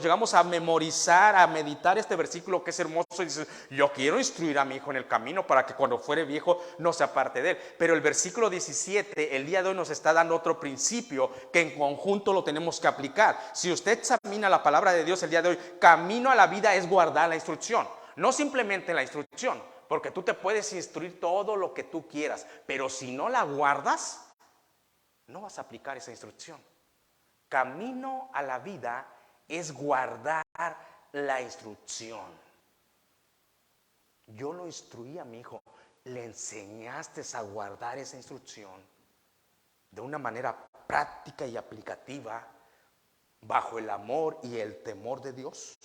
llegamos a memorizar, a meditar este versículo que es hermoso y dices, yo quiero instruir a mi hijo en el camino para que cuando fuere viejo no se aparte de él. Pero el versículo 17 el día de hoy nos está dando otro principio que en conjunto lo tenemos que aplicar. Si usted examina la palabra de Dios el día de hoy, camino a la vida es guardar la instrucción. No simplemente la instrucción, porque tú te puedes instruir todo lo que tú quieras, pero si no la guardas, no vas a aplicar esa instrucción. Camino a la vida es guardar la instrucción. Yo lo instruí a mi hijo, le enseñaste a guardar esa instrucción de una manera práctica y aplicativa, bajo el amor y el temor de Dios.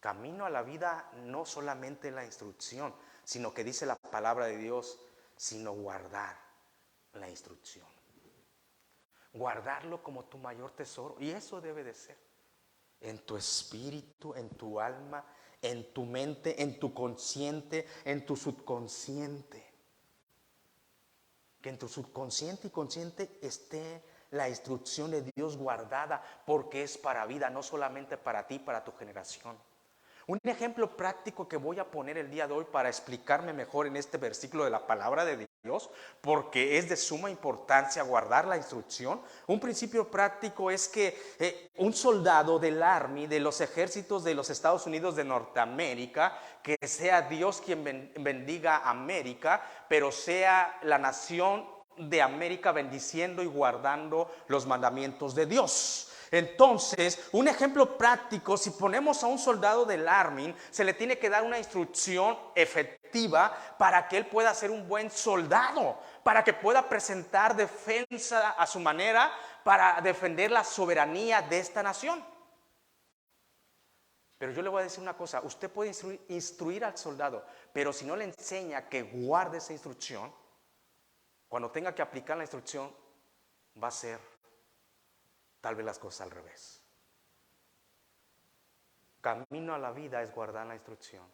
Camino a la vida no solamente la instrucción, sino que dice la palabra de Dios, sino guardar la instrucción. Guardarlo como tu mayor tesoro. Y eso debe de ser en tu espíritu, en tu alma, en tu mente, en tu consciente, en tu subconsciente. Que en tu subconsciente y consciente esté la instrucción de Dios guardada, porque es para vida, no solamente para ti, para tu generación. Un ejemplo práctico que voy a poner el día de hoy para explicarme mejor en este versículo de la palabra de Dios, porque es de suma importancia guardar la instrucción. Un principio práctico es que un soldado del Army, de los ejércitos de los Estados Unidos de Norteamérica, que sea Dios quien bendiga a América, pero sea la nación de América bendiciendo y guardando los mandamientos de Dios. Entonces, un ejemplo práctico, si ponemos a un soldado del Army, se le tiene que dar una instrucción efectiva para que él pueda ser un buen soldado, para que pueda presentar defensa a su manera, para defender la soberanía de esta nación. Pero yo le voy a decir una cosa, usted puede instruir al soldado, pero si no le enseña que guarde esa instrucción, cuando tenga que aplicar la instrucción, va a ser tal vez las cosas al revés. Camino a la vida es guardar la instrucción.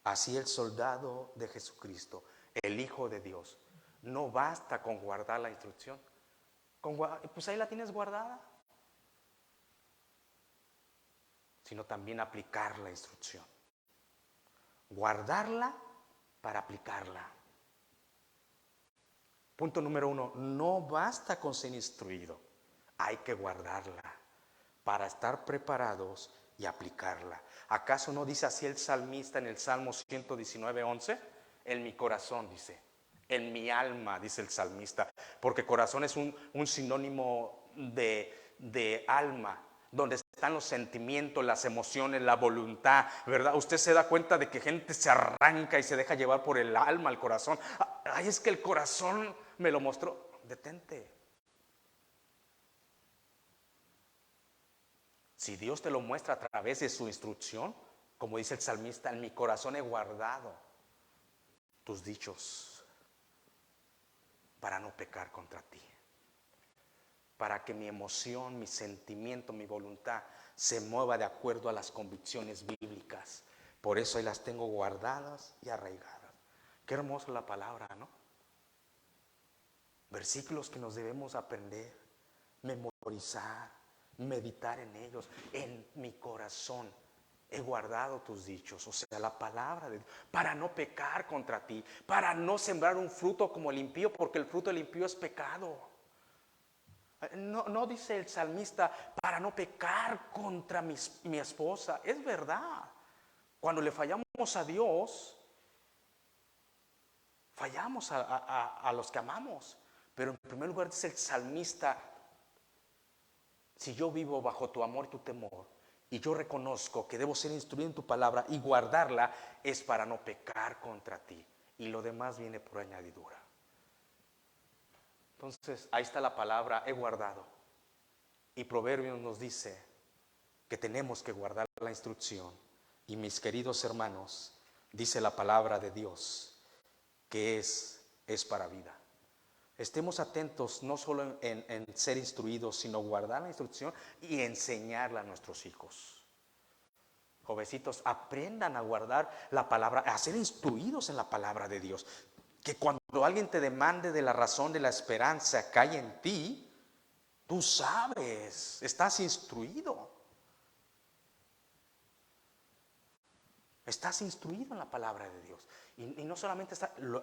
Así el soldado de Jesucristo, el Hijo de Dios, no basta con guardar la instrucción. Pues ahí la tienes guardada. Sino también aplicar la instrucción. Guardarla para aplicarla. Punto número 1, no basta con ser instruido, hay que guardarla para estar preparados y aplicarla. ¿Acaso no dice así el salmista en el Salmo 119:11? En mi corazón, dice, en mi alma, dice el salmista, porque corazón es un sinónimo de alma, donde están los sentimientos, las emociones, la voluntad, ¿verdad? Usted se da cuenta de que gente se arranca y se deja llevar por el alma, el corazón. Ay, es que el corazón me lo mostró. Detente. Si Dios te lo muestra a través de su instrucción, como dice el salmista, en mi corazón he guardado tus dichos para no pecar contra ti. Para que mi emoción, mi sentimiento, mi voluntad se mueva de acuerdo a las convicciones bíblicas. Por eso ahí las tengo guardadas y arraigadas. Qué hermosa la palabra, ¿no? Versículos que nos debemos aprender, memorizar, meditar en ellos. En mi corazón he guardado tus dichos, o sea, la palabra de Dios, para no pecar contra ti, para no sembrar un fruto como el impío, porque el fruto del impío es pecado. No dice el salmista para no pecar contra mi esposa. Es verdad. Cuando le fallamos a Dios, fallamos a los que amamos. Pero en primer lugar dice el salmista, si yo vivo bajo tu amor y tu temor, y yo reconozco que debo ser instruido en tu palabra y guardarla, es para no pecar contra ti. Y lo demás viene por añadidura. Entonces, ahí está la palabra, he guardado. Y Proverbios nos dice que tenemos que guardar la instrucción. Y mis queridos hermanos, dice la palabra de Dios que es para vida. Estemos atentos no solo en ser instruidos, sino guardar la instrucción y enseñarla a nuestros hijos. Jovencitos, aprendan a guardar la palabra, a ser instruidos en la palabra de Dios. Que cuando alguien te demande de la razón de la esperanza que hay en ti, tú sabes, estás instruido. Estás instruido en la palabra de Dios. Y no solamente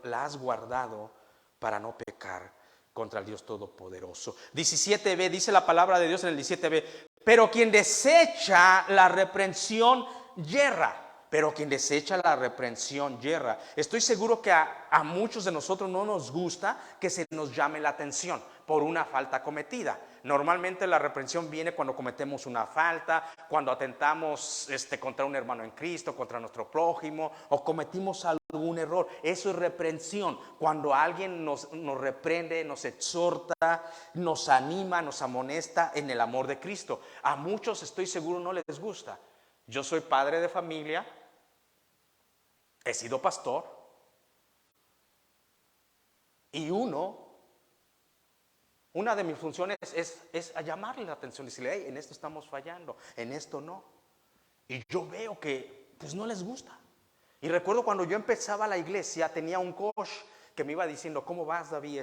la has guardado para no pecar contra el Dios Todopoderoso. 17b, dice la palabra de Dios en el 17b, pero quien desecha la reprensión yerra. Pero quien desecha la reprensión yerra. Estoy seguro que a muchos de nosotros no nos gusta que se nos llame la atención por una falta cometida. Normalmente la reprensión viene cuando cometemos una falta, cuando atentamos contra un hermano en Cristo, contra nuestro prójimo, o cometimos algún error. Eso es reprensión. Cuando alguien nos reprende, nos exhorta, nos anima, nos amonesta en el amor de Cristo. A muchos, estoy seguro, no les gusta. Yo soy padre de familia. He sido pastor y una de mis funciones es a llamarle la atención, decirle, hey, en esto estamos fallando, en esto no. Y yo veo que pues no les gusta. Y recuerdo cuando yo empezaba la iglesia, tenía un coach que me iba diciendo, ¿cómo vas, David?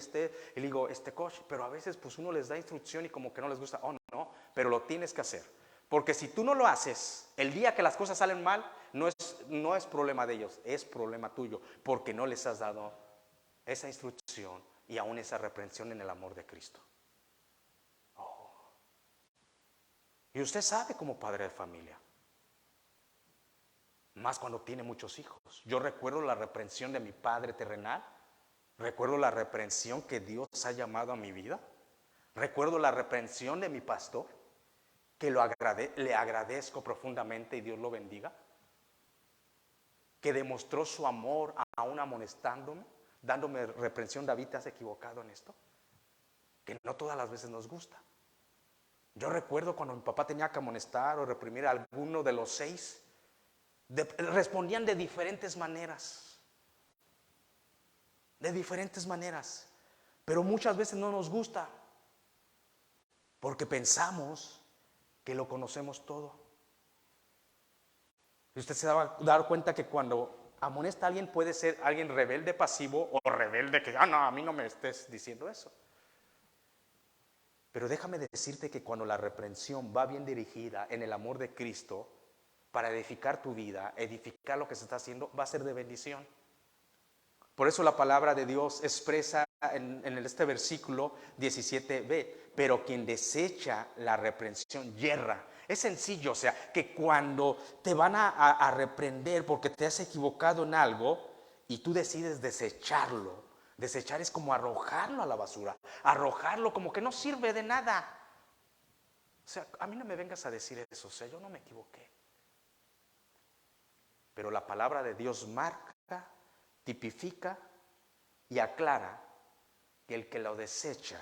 Y le digo, coach, pero a veces pues uno les da instrucción y como que no les gusta. Oh, no, pero lo tienes que hacer. Porque si tú no lo haces, el día que las cosas salen mal, no es problema de ellos, es problema tuyo, porque no les has dado esa instrucción y aún esa reprensión en el amor de Cristo. Oh. Y usted sabe como padre de familia, más cuando tiene muchos hijos. Yo recuerdo la reprensión de mi padre terrenal, recuerdo la reprensión que Dios ha llamado a mi vida, recuerdo la reprensión de mi pastor. que le agradezco profundamente y Dios lo bendiga? Que demostró su amor aún amonestándome, dándome reprensión. David, ¿te has equivocado en esto? Que no todas las veces nos gusta. Yo recuerdo cuando mi papá tenía que amonestar o reprimir a alguno de los 6, respondían de diferentes maneras. De diferentes maneras. Pero muchas veces no nos gusta. Porque pensamos que lo conocemos todo. Y usted se va a dar cuenta que cuando amonesta a alguien puede ser alguien rebelde pasivo o rebelde que, no, a mí no me estés diciendo eso. Pero déjame decirte que cuando la reprensión va bien dirigida en el amor de Cristo para edificar tu vida, edificar lo que se está haciendo, va a ser de bendición. Por eso la palabra de Dios expresa en este versículo 17b, pero quien desecha la reprensión yerra. Es sencillo, o sea, que cuando te van a reprender porque te has equivocado en algo y tú decides desecharlo. Desechar es como arrojarlo a la basura, arrojarlo como que no sirve de nada. O sea, a mí no me vengas a decir eso, o sea, yo no me equivoqué. Pero la palabra de Dios marca, tipifica y aclara que el que lo desecha,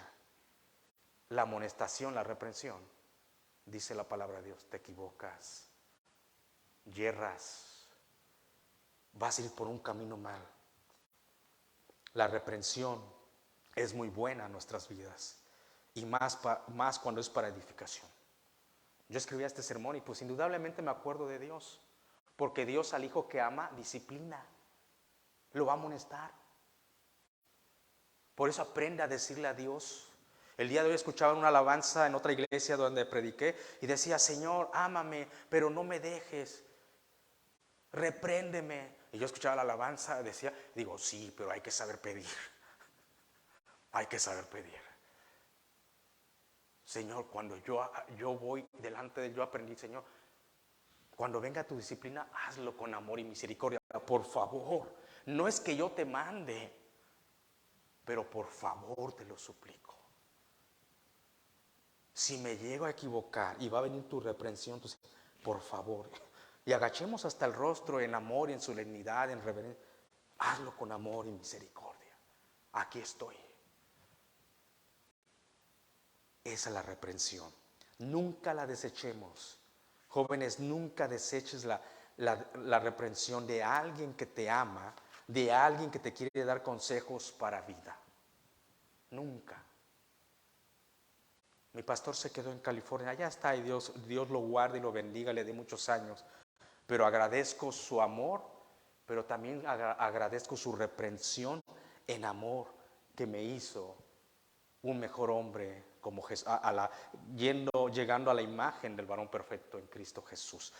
la amonestación, la reprensión, dice la palabra de Dios, te equivocas, yerras, vas a ir por un camino mal. La reprensión es muy buena en nuestras vidas y más cuando es para edificación. Yo escribía este sermón y pues indudablemente me acuerdo de Dios, porque Dios al hijo que ama disciplina, lo va a amonestar. Por eso aprende a decirle a Dios. El día de hoy escuchaba una alabanza en otra iglesia donde prediqué y decía, Señor, ámame, pero no me dejes, repréndeme. Y yo escuchaba la alabanza, digo, sí, pero hay que saber pedir. Hay que saber pedir. Señor, cuando yo voy delante de él, yo aprendí, Señor, cuando venga tu disciplina, hazlo con amor y misericordia. Por favor, no es que yo te mande, pero por favor te lo suplico. Si me llego a equivocar y va a venir tu reprensión, entonces, por favor, y agachemos hasta el rostro en amor y en solemnidad, en reverencia. Hazlo con amor y misericordia. Aquí estoy. Esa es la reprensión. Nunca la desechemos. Jóvenes, nunca deseches la reprensión de alguien que te ama, de alguien que te quiere dar consejos para vida. Nunca. Mi pastor se quedó en California, allá está, y Dios lo guarde y lo bendiga, le dé muchos años. Pero agradezco su amor, pero también agradezco su reprensión en amor que me hizo un mejor hombre, como llegando a la imagen del varón perfecto en Cristo Jesús.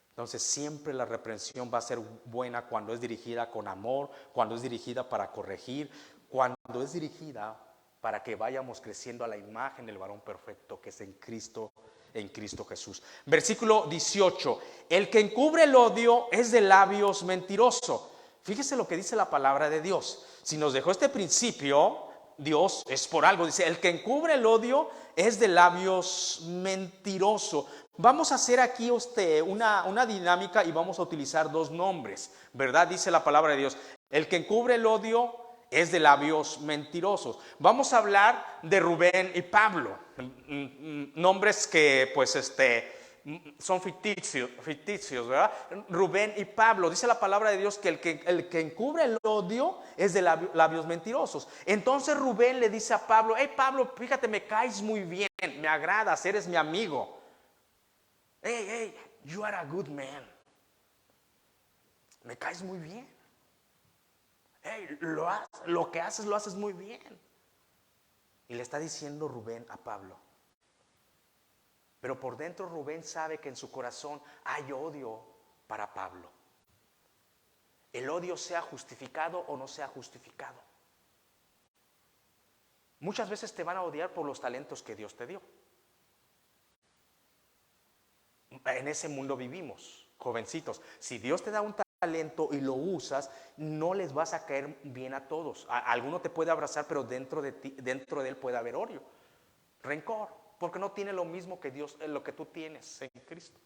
Entonces siempre la reprensión va a ser buena cuando es dirigida con amor, cuando es dirigida para corregir, cuando es dirigida para que vayamos creciendo a la imagen del varón perfecto que es en Cristo Jesús. Versículo 18, el que encubre el odio es de labios mentiroso. Fíjese lo que dice la palabra de Dios. Si nos dejó este principio, Dios es por algo. Dice, el que encubre el odio es de labios mentiroso. Vamos a hacer aquí una dinámica y vamos a utilizar dos nombres, ¿verdad? Dice la palabra de Dios, el que encubre el odio es de labios mentirosos. Vamos a hablar de Rubén y Pablo, nombres que pues son ficticios, ¿verdad? Rubén y Pablo, dice la palabra de Dios que el que encubre el odio es de labios mentirosos. Entonces Rubén le dice a Pablo, hey Pablo, fíjate, me caes muy bien, me agradas, eres mi amigo. Hey, you are a good man. Me caes muy bien. Hey, lo que haces lo haces muy bien. Y le está diciendo Rubén a Pablo. Pero por dentro Rubén sabe que en su corazón hay odio para Pablo. El odio sea justificado o no sea justificado. Muchas veces te van a odiar por los talentos que Dios te dio. En ese mundo vivimos, jovencitos. Si Dios te da un talento y lo usas, no les vas a caer bien a todos. Alguno te puede abrazar, pero dentro de él puede haber odio, rencor. porque no tiene lo mismo que Dios, lo que tú tienes en Cristo.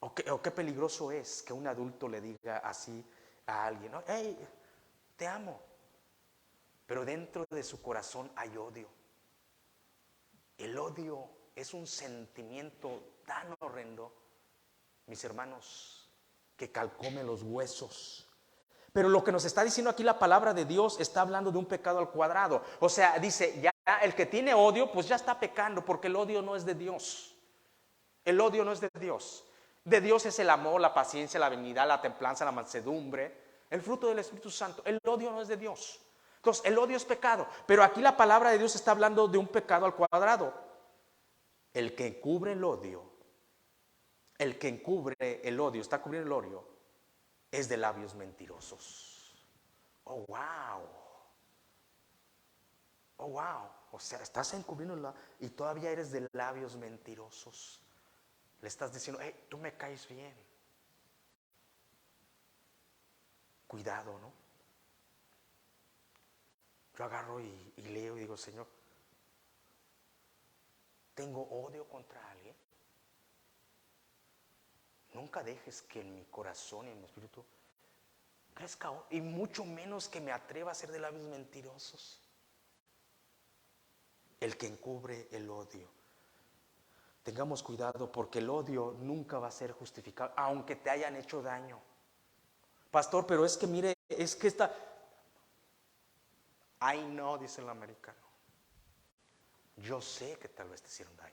O qué peligroso es que un adulto le diga así a alguien, ¿no? Hey, te amo, pero dentro de su corazón hay odio. El odio es un sentimiento tan horrendo, mis hermanos, que calcome los huesos. Pero lo que nos está diciendo aquí la palabra de Dios está hablando de un pecado al cuadrado. O sea, dice, ya el que tiene odio, pues ya está pecando, porque el odio no es de Dios. El odio no es de Dios. De Dios es el amor, la paciencia, la benignidad, la templanza, la mansedumbre, el fruto del Espíritu Santo. El odio no es de Dios. Entonces, el odio es pecado. Pero aquí la palabra de Dios está hablando de un pecado al cuadrado. El que encubre el odio, está cubriendo el odio, es de labios mentirosos. Oh, wow. Oh, wow. O sea, estás encubriendo y todavía eres de labios mentirosos. Le estás diciendo, hey, tú me caes bien. Cuidado, ¿no? Yo agarro y leo y digo, Señor, ¿tengo odio contra alguien? Nunca dejes que en mi corazón y en mi espíritu crezca, y mucho menos que me atreva a ser de labios mentirosos. El que encubre el odio. Tengamos cuidado, porque el odio nunca va a ser justificado, aunque te hayan hecho daño. Pastor, pero es que mire, es que I know, dice el americano. Yo sé que tal vez te hicieron daño.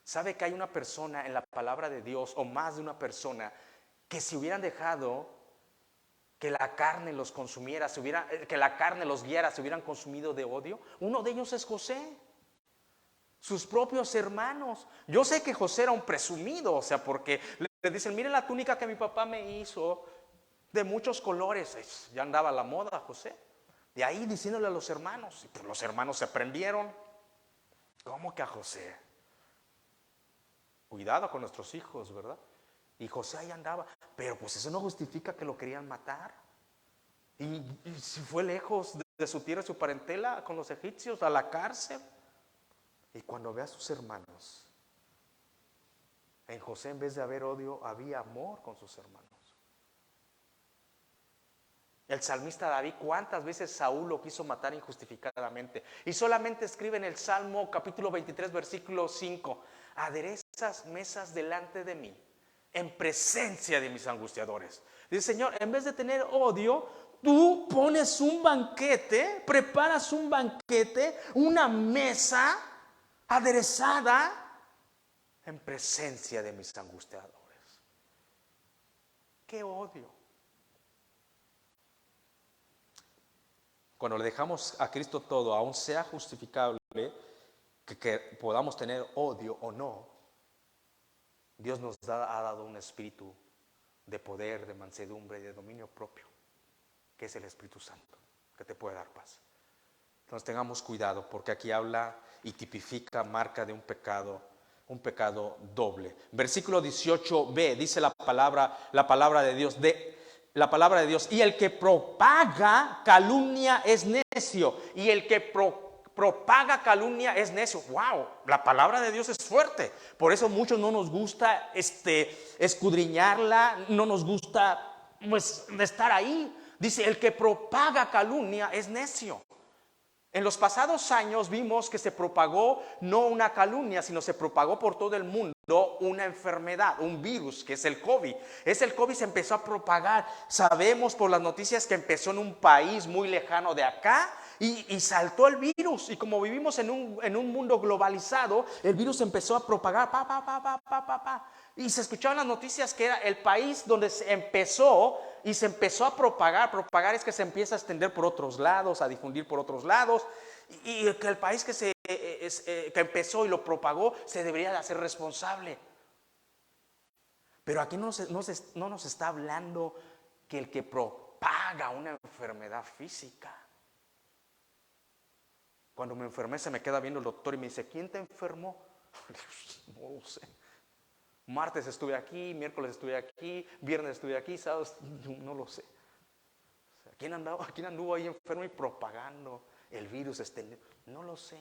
¿Sabe que hay una persona en la palabra de Dios, o más de una persona, que si hubieran dejado que la carne los consumiera, que la carne los guiara, se hubieran consumido de odio? Uno de ellos es José. Sus propios hermanos. Yo sé que José era un presumido, o sea, porque le dicen, miren la túnica que mi papá me hizo, de muchos colores. Ya andaba a la moda José. De ahí diciéndole a los hermanos, y pues los hermanos se prendieron. ¿Cómo que a José? Cuidado con nuestros hijos, ¿verdad? Y José ahí andaba, pero pues eso no justifica que lo querían matar. Y si fue lejos de su tierra y su parentela con los egipcios, a la cárcel. Y cuando ve a sus hermanos, en José, en vez de haber odio, había amor con sus hermanos. El salmista David, ¿cuántas veces Saúl lo quiso matar injustificadamente? Y solamente escribe en el Salmo capítulo 23, versículo 5, aderezas mesas delante de mí, en presencia de mis angustiadores. Dice, Señor, en vez de tener odio, tú pones un banquete, preparas un banquete, una mesa aderezada en presencia de mis angustiadores. ¡Qué odio! Cuando le dejamos a Cristo todo, aún sea justificable que podamos tener odio o no, Dios nos ha dado un espíritu de poder, de mansedumbre y de dominio propio, que es el Espíritu Santo, que te puede dar paz. Entonces tengamos cuidado, porque aquí habla y tipifica marca de un pecado doble. Versículo 18b dice la palabra de Dios, y el que propaga calumnia es necio, y el que propaga calumnia es necio. Wow, la palabra de Dios es fuerte. Por eso muchos no nos gusta escudriñarla, no nos gusta pues estar ahí. Dice, el que propaga calumnia es necio. En los pasados años vimos que se propagó no una calumnia, sino se propagó por todo el mundo una enfermedad, un virus, que es el COVID. El COVID se empezó a propagar. Sabemos por las noticias que empezó en un país muy lejano de acá y saltó el virus. Y como vivimos en un mundo globalizado, el virus empezó a propagar. Y se escuchaban las noticias que era el país donde se empezó a propagar. Propagar es que se empieza a extender por otros lados, a difundir por otros lados. Y que el país que empezó y lo propagó se debería de hacer responsable. Pero aquí no nos está hablando que el que propaga una enfermedad física. Cuando me enfermé se me queda viendo el doctor y me dice, ¿quién te enfermó? No lo sé. Martes estuve aquí, miércoles estuve aquí, viernes estuve aquí, sábado no lo sé. O sea, ¿quién anduvo ahí enfermo y propagando el virus? No lo sé.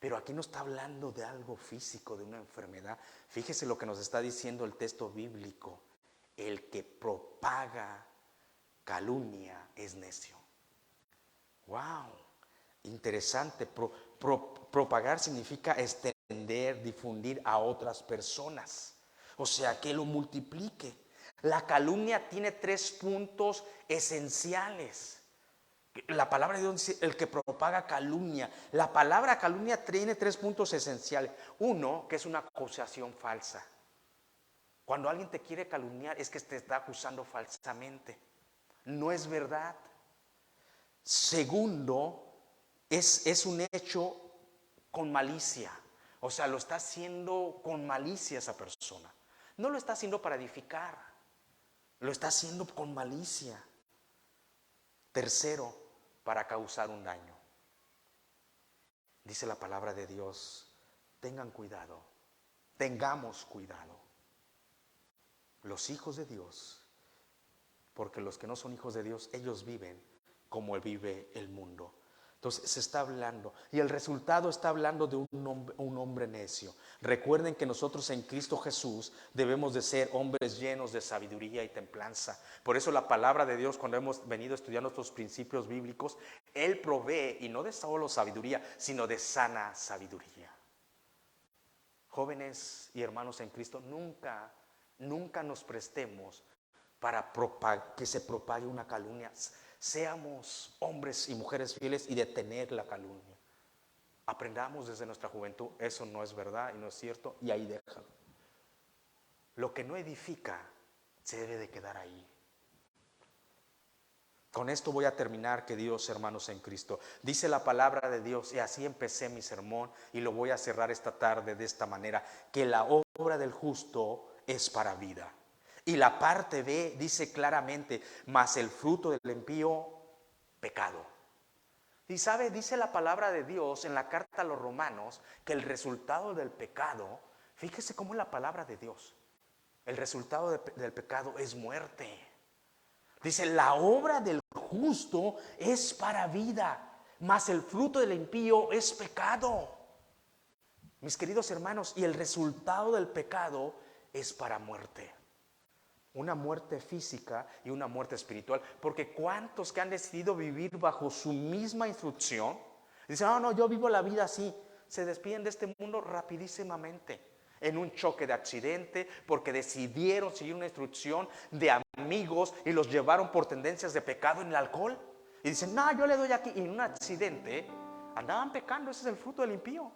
Pero aquí no está hablando de algo físico, de una enfermedad. Fíjese lo que nos está diciendo el texto bíblico. El que propaga calumnia es necio. Wow, interesante. Propagar significa extender, difundir a otras personas. O sea, que lo multiplique. La calumnia tiene 3 puntos esenciales. La palabra de Dios dice el que propaga calumnia. La palabra calumnia tiene 3 puntos esenciales. Uno, que es una acusación falsa. Cuando alguien te quiere calumniar es que te está acusando falsamente. No es verdad. Segundo, es un hecho con malicia. O sea, lo está haciendo con malicia esa persona. No lo está haciendo para edificar. Lo está haciendo con malicia. Tercero, para causar un daño. Dice la palabra de Dios, tengan cuidado, tengamos cuidado. Los hijos de Dios, porque los que no son hijos de Dios, ellos viven como vive el mundo. Entonces se está hablando, y el resultado está hablando de un hombre necio. Recuerden que nosotros en Cristo Jesús debemos de ser hombres llenos de sabiduría y templanza. Por eso la palabra de Dios, cuando hemos venido estudiando estos principios bíblicos, Él provee, y no de solo sabiduría, sino de sana sabiduría. Jóvenes y hermanos en Cristo, nunca nos prestemos para que se propague una calumnia. Seamos hombres y mujeres fieles y detener la calumnia. Aprendamos desde nuestra juventud, eso no es verdad y no es cierto, y ahí déjalo. Lo que no edifica se debe de quedar ahí. Con esto voy a terminar, queridos hermanos en Cristo. Dice la palabra de Dios, y así empecé mi sermón, y lo voy a cerrar esta tarde de esta manera, que la obra del justo es para vida. Y la parte B dice claramente, mas el fruto del impío, pecado. Y sabe, dice la palabra de Dios en la carta a los Romanos, que el resultado del pecado, fíjese cómo es la palabra de Dios, el resultado del pecado es muerte. Dice, la obra del justo es para vida, mas el fruto del impío es pecado. Mis queridos hermanos, y el resultado del pecado es para muerte. Una muerte física y una muerte espiritual. Porque cuántos que han decidido vivir bajo su misma instrucción, dicen, no, yo vivo la vida así, se despiden de este mundo rapidísimamente, en un choque de accidente, porque decidieron seguir una instrucción de amigos y los llevaron por tendencias de pecado en el alcohol. Y dicen, no, yo le doy aquí. Y en un accidente andaban pecando. Ese es el fruto del impío.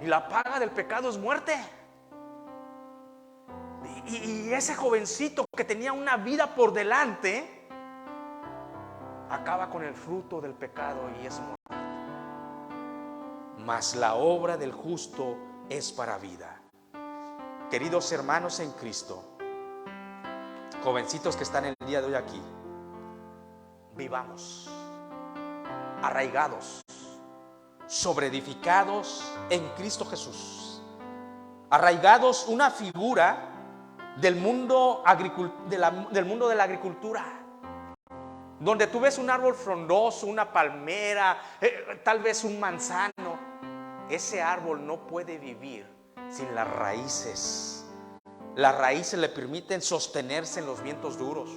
Y la paga del pecado es muerte. Y ese jovencito que tenía una vida por delante acaba con el fruto del pecado y es muerte. Mas la obra del justo es para vida. Queridos hermanos en Cristo, jovencitos que están el día de hoy aquí, vivamos arraigados, sobreedificados en Cristo Jesús, arraigados, una figura del mundo de la agricultura, donde tú ves un árbol frondoso, una palmera, tal vez un manzano. Ese árbol no puede vivir sin las raíces. Las raíces le permiten sostenerse en los vientos duros.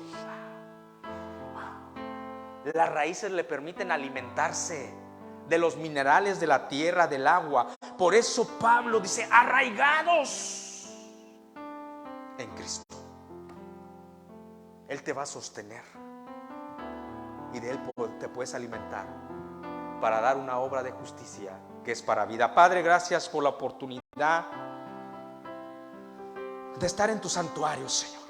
Las raíces le permiten alimentarse de los minerales de la tierra, del agua. Por eso Pablo dice, arraigados en Cristo. Él te va a sostener y de Él te puedes alimentar para dar una obra de justicia que es para vida. Padre, gracias por la oportunidad de estar en tu santuario, Señor.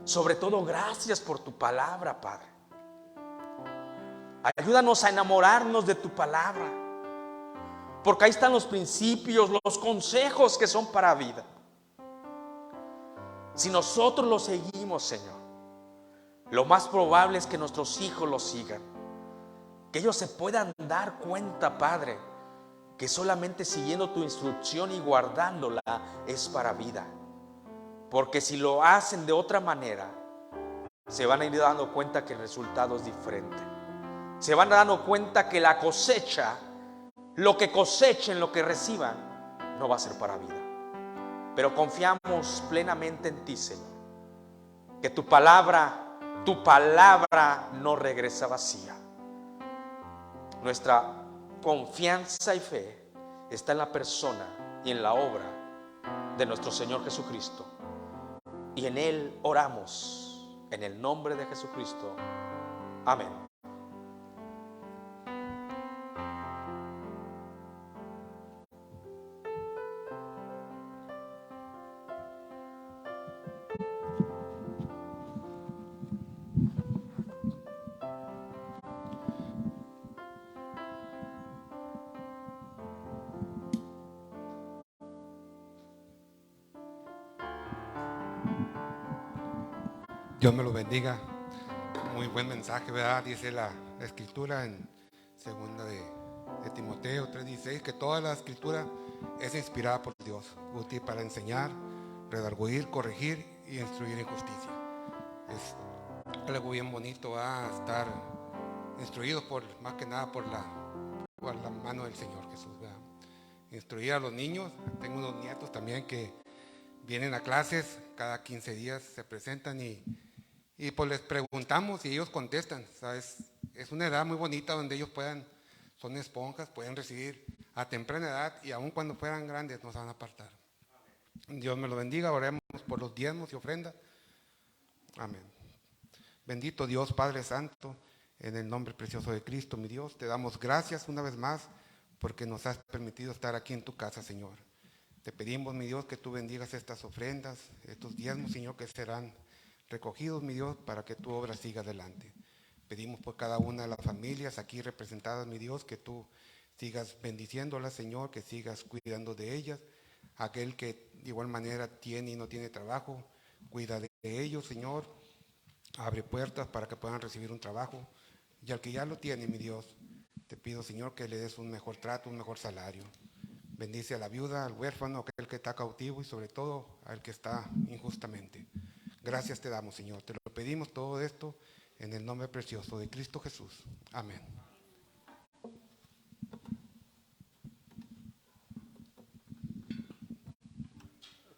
Sobre todo, gracias por tu palabra, Padre. Ayúdanos a enamorarnos de tu palabra, porque ahí están los principios, los consejos que son para vida. Si nosotros lo seguimos, Señor, lo más probable es que nuestros hijos lo sigan. Que ellos se puedan dar cuenta, Padre, que solamente siguiendo tu instrucción y guardándola es para vida. Porque si lo hacen de otra manera, se van a ir dando cuenta que el resultado es diferente. Se van dando cuenta que la cosecha lo que cosechen, lo que reciban, no va a ser para vida. Pero confiamos plenamente en ti, Señor, que tu palabra no regresa vacía. Nuestra confianza y fe está en la persona y en la obra de nuestro Señor Jesucristo. Y en Él oramos, en el nombre de Jesucristo. Amén. Dios me lo bendiga. Muy buen mensaje, ¿verdad? Dice la escritura en segunda de Timoteo 3:16 que toda la escritura es inspirada por Dios, útil para enseñar, redarguir, corregir y instruir en justicia. Es algo bien bonito, ¿verdad? Estar instruidos más que nada por la mano del Señor Jesús, ¿verdad? Instruir a los niños. Tengo unos nietos también que vienen a clases, cada 15 días se presentan y pues les preguntamos y ellos contestan, ¿sabes? Es una edad muy bonita donde ellos son esponjas, pueden recibir a temprana edad y aun cuando fueran grandes no se van a apartar. Dios me lo bendiga, oremos por los diezmos y ofrendas. Amén. Bendito Dios, Padre Santo, en el nombre precioso de Cristo, mi Dios, te damos gracias una vez más porque nos has permitido estar aquí en tu casa, Señor. Te pedimos, mi Dios, que tú bendigas estas ofrendas, estos diezmos, Señor, que serán recogidos, mi Dios, para que tu obra siga adelante. Pedimos por cada una de las familias aquí representadas, mi Dios, que tú sigas bendiciéndolas, Señor, que sigas cuidando de ellas. Aquel que de igual manera tiene y no tiene trabajo, cuida de ellos, Señor. Abre puertas para que puedan recibir un trabajo. Y al que ya lo tiene, mi Dios, te pido, Señor, que le des un mejor trato, un mejor salario. Bendice a la viuda, al huérfano, a aquel que está cautivo y sobre todo al que está injustamente. Gracias te damos, Señor. Te lo pedimos todo esto en el nombre precioso de Cristo Jesús. Amén.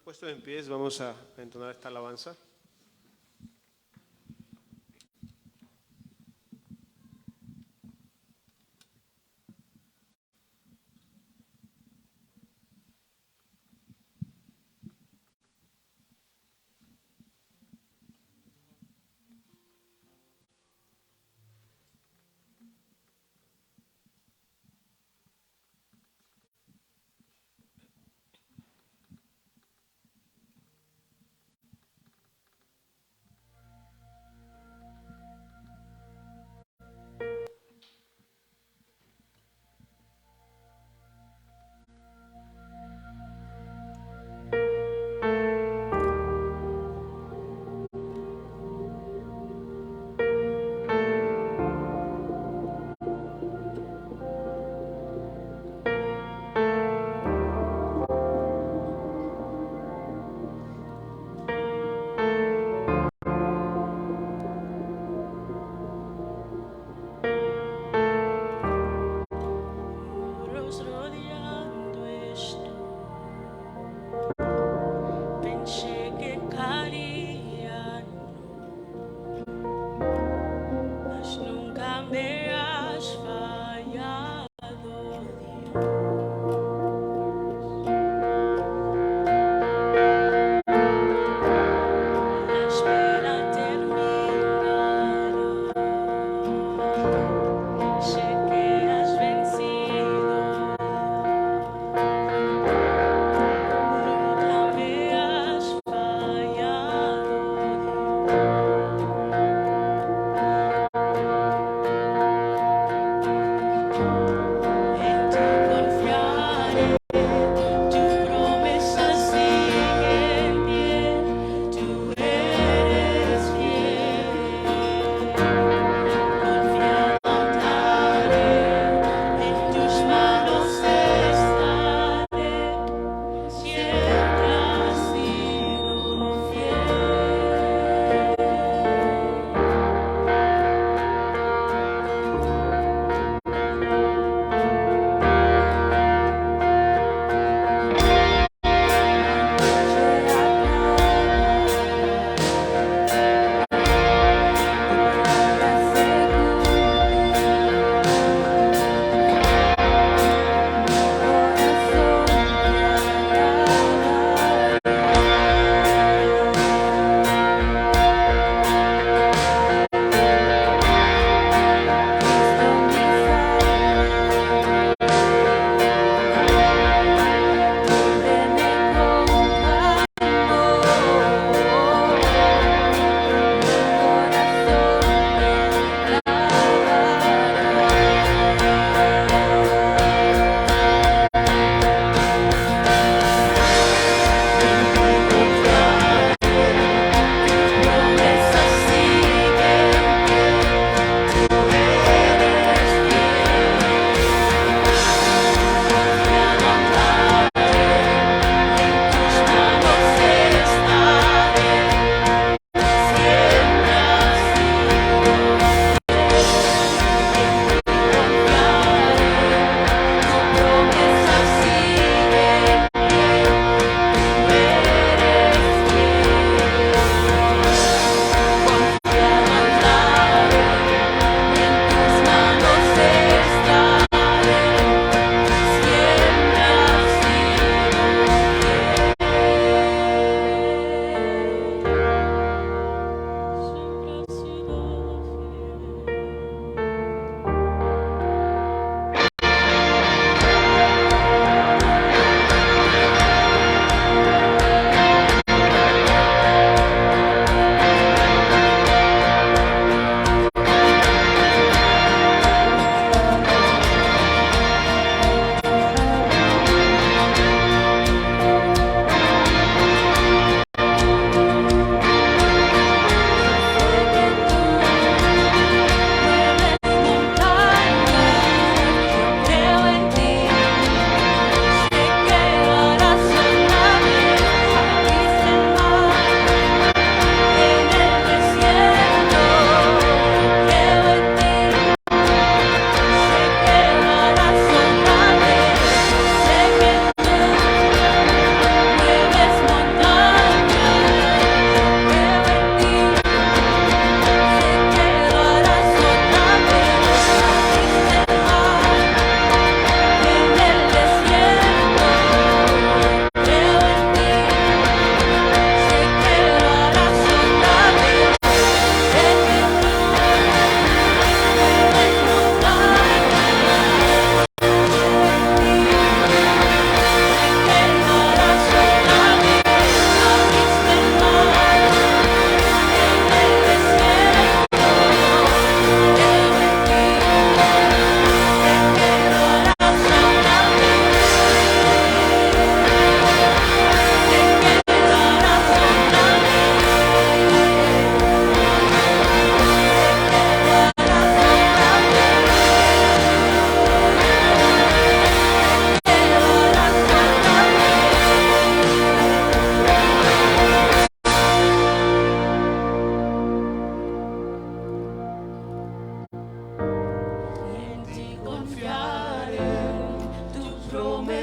Puesto en pies, vamos a entonar esta alabanza.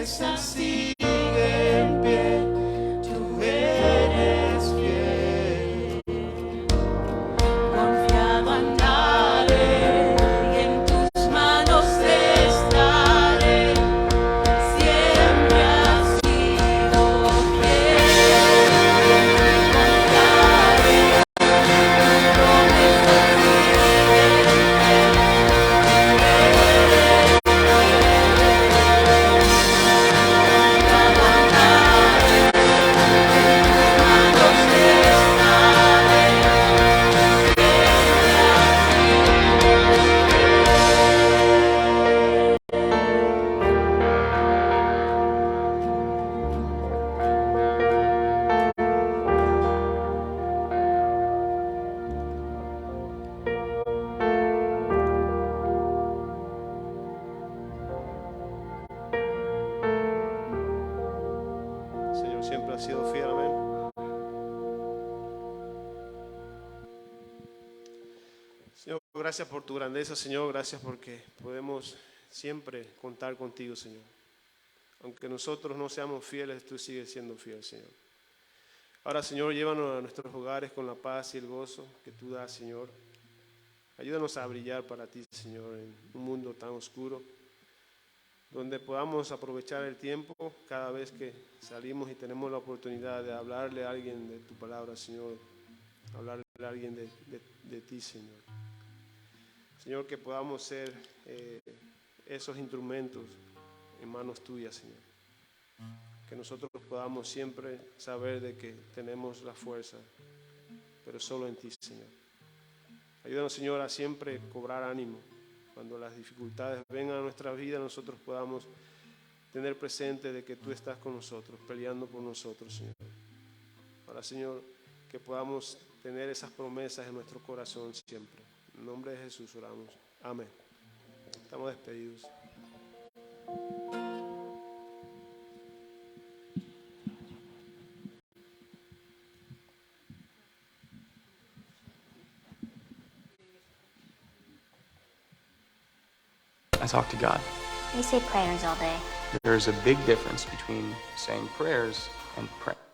promesa sigue en pie, tú eres fiel. Confiado andaré y en tus manos estaré. Siempre has sido fiel. Confiaré, tu promesa Señor, siempre ha sido fiel, amén. Señor, gracias por tu grandeza, Señor, gracias porque podemos siempre contar contigo, Señor. Aunque nosotros no seamos fieles, tú sigues siendo fiel, Señor. Ahora, Señor, llévanos a nuestros hogares con la paz y el gozo que tú das, Señor. Ayúdanos a brillar para ti, Señor, en un mundo tan oscuro, donde podamos aprovechar el tiempo cada vez que salimos y tenemos la oportunidad de hablarle a alguien de tu palabra, Señor, hablarle a alguien de ti, Señor. Señor, que podamos ser esos instrumentos en manos tuyas, Señor. Que nosotros podamos siempre saber de que tenemos la fuerza, pero solo en ti, Señor. Ayúdanos, Señor, a siempre cobrar ánimo. Cuando las dificultades vengan a nuestra vida, nosotros podamos tener presente de que tú estás con nosotros, peleando por nosotros, Señor. Ahora, Señor, que podamos tener esas promesas en nuestro corazón siempre. En nombre de Jesús oramos. Amén. Estamos despedidos. I talk to God. We say prayers all day. There's a big difference between saying prayers and praying.